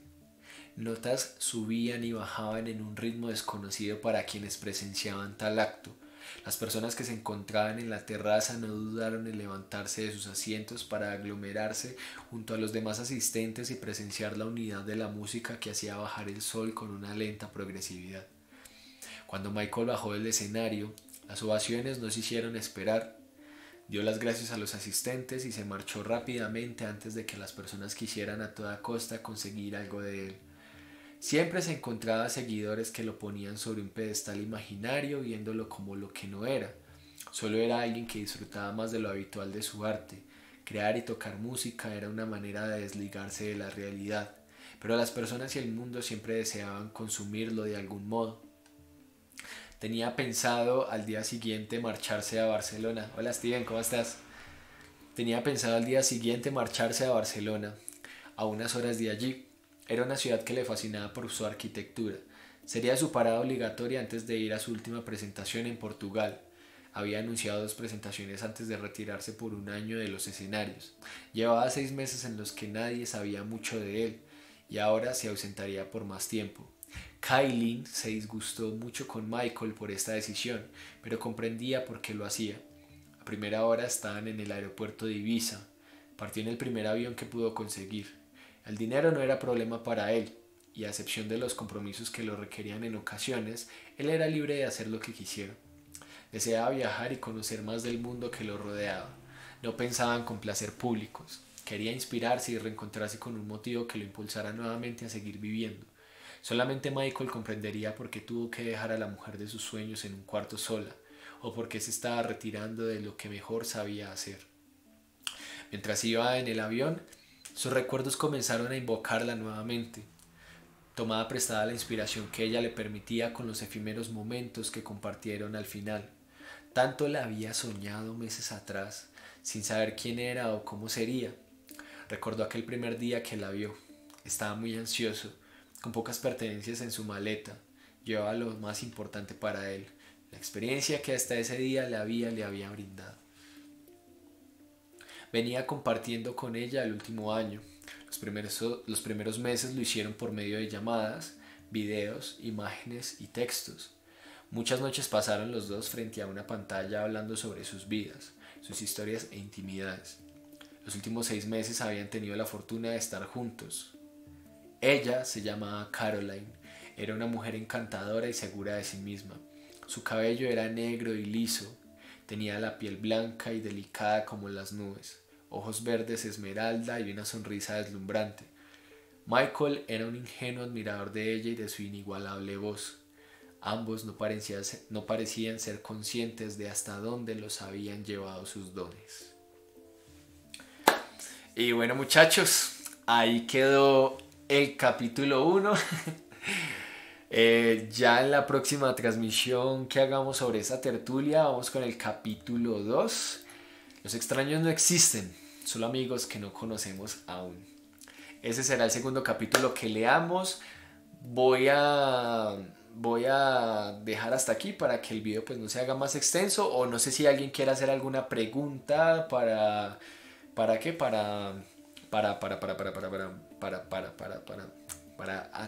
Notas subían y bajaban en un ritmo desconocido para quienes presenciaban tal acto. Las personas que se encontraban en la terraza no dudaron en levantarse de sus asientos para aglomerarse junto a los demás asistentes y presenciar la unidad de la música que hacía bajar el sol con una lenta progresividad. Cuando Michael bajó del escenario, las ovaciones no se hicieron esperar. Dio las gracias a los asistentes y se marchó rápidamente antes de que las personas quisieran a toda costa conseguir algo de él. Siempre se encontraba seguidores que lo ponían sobre un pedestal imaginario viéndolo como lo que no era. Solo era alguien que disfrutaba más de lo habitual de su arte. Crear y tocar música era una manera de desligarse de la realidad, pero las personas y el mundo siempre deseaban consumirlo de algún modo. Tenía pensado al día siguiente marcharse a Barcelona. Hola Steven, ¿cómo estás? Tenía pensado al día siguiente marcharse a Barcelona, a unas horas de allí. Era una ciudad que le fascinaba por su arquitectura. Sería su parada obligatoria antes de ir a su última presentación en Portugal. Había anunciado 2 presentaciones antes de retirarse por un año de los escenarios. Llevaba 6 meses en los que nadie sabía mucho de él y ahora se ausentaría por más tiempo. Kylie se disgustó mucho con Michael por esta decisión, pero comprendía por qué lo hacía. A primera hora estaban en el aeropuerto de Ibiza. Partió en el primer avión que pudo conseguir. El dinero no era problema para él, y a excepción de los compromisos que lo requerían en ocasiones, él era libre de hacer lo que quisiera. Deseaba viajar y conocer más del mundo que lo rodeaba. No pensaba en complacer públicos. Quería inspirarse y reencontrarse con un motivo que lo impulsara nuevamente a seguir viviendo. Solamente Michael comprendería por qué tuvo que dejar a la mujer de sus sueños en un cuarto sola, o por qué se estaba retirando de lo que mejor sabía hacer. Mientras iba en el avión, sus recuerdos comenzaron a invocarla nuevamente. Tomaba prestada la inspiración que ella le permitía con los efímeros momentos que compartieron al final. Tanto la había soñado meses atrás, sin saber quién era o cómo sería. Recordó aquel primer día que la vio. Estaba muy ansioso, con pocas pertenencias en su maleta. Llevaba lo más importante para él, la experiencia que hasta ese día le había brindado. Venía compartiendo con ella el último año. Los primeros meses lo hicieron por medio de llamadas, videos, imágenes y textos. Muchas noches pasaron los dos frente a una pantalla hablando sobre sus vidas, sus historias e intimidades. Los últimos 6 meses habían tenido la fortuna de estar juntos. Ella se llamaba Caroline, era una mujer encantadora y segura de sí misma. Su cabello era negro y liso, tenía la piel blanca y delicada como las nubes, ojos verdes esmeralda y una sonrisa deslumbrante. Michael era un ingenuo admirador de ella y de su inigualable voz. Ambos no parecían ser conscientes de hasta dónde los habían llevado sus dones. Y bueno, muchachos, ahí quedó el capítulo 1. Ya en la próxima transmisión que hagamos sobre esa tertulia vamos con el capítulo 2. Los extraños no existen, solo amigos que no conocemos aún. Ese será el segundo capítulo que leamos. Voy a dejar hasta aquí para que el video pues no se haga más extenso, o no sé si alguien quiere hacer alguna pregunta para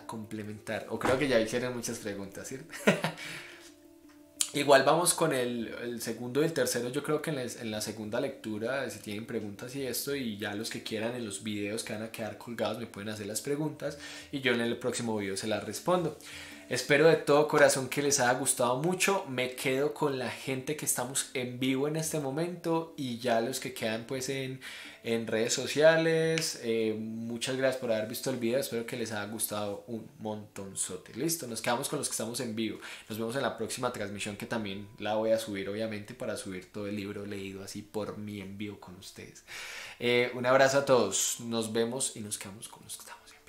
complementar, o creo que ya hicieron muchas preguntas, ¿cierto? Igual vamos con el segundo y el tercero. Yo creo que en la segunda lectura, si tienen preguntas y esto, y ya los que quieran en los videos que van a quedar colgados me pueden hacer las preguntas y yo en el próximo video se las respondo. Espero de todo corazón que les haya gustado mucho. Me quedo con la gente que estamos en vivo en este momento, y ya los que quedan pues en redes sociales. Muchas gracias por haber visto el video. Espero que les haya gustado un montonzote. Listo, nos quedamos con los que estamos en vivo. Nos vemos en la próxima transmisión, que también la voy a subir, obviamente, para subir todo el libro leído así por mí en vivo con ustedes. Un abrazo a todos. Nos vemos y nos quedamos con los que estamos en vivo.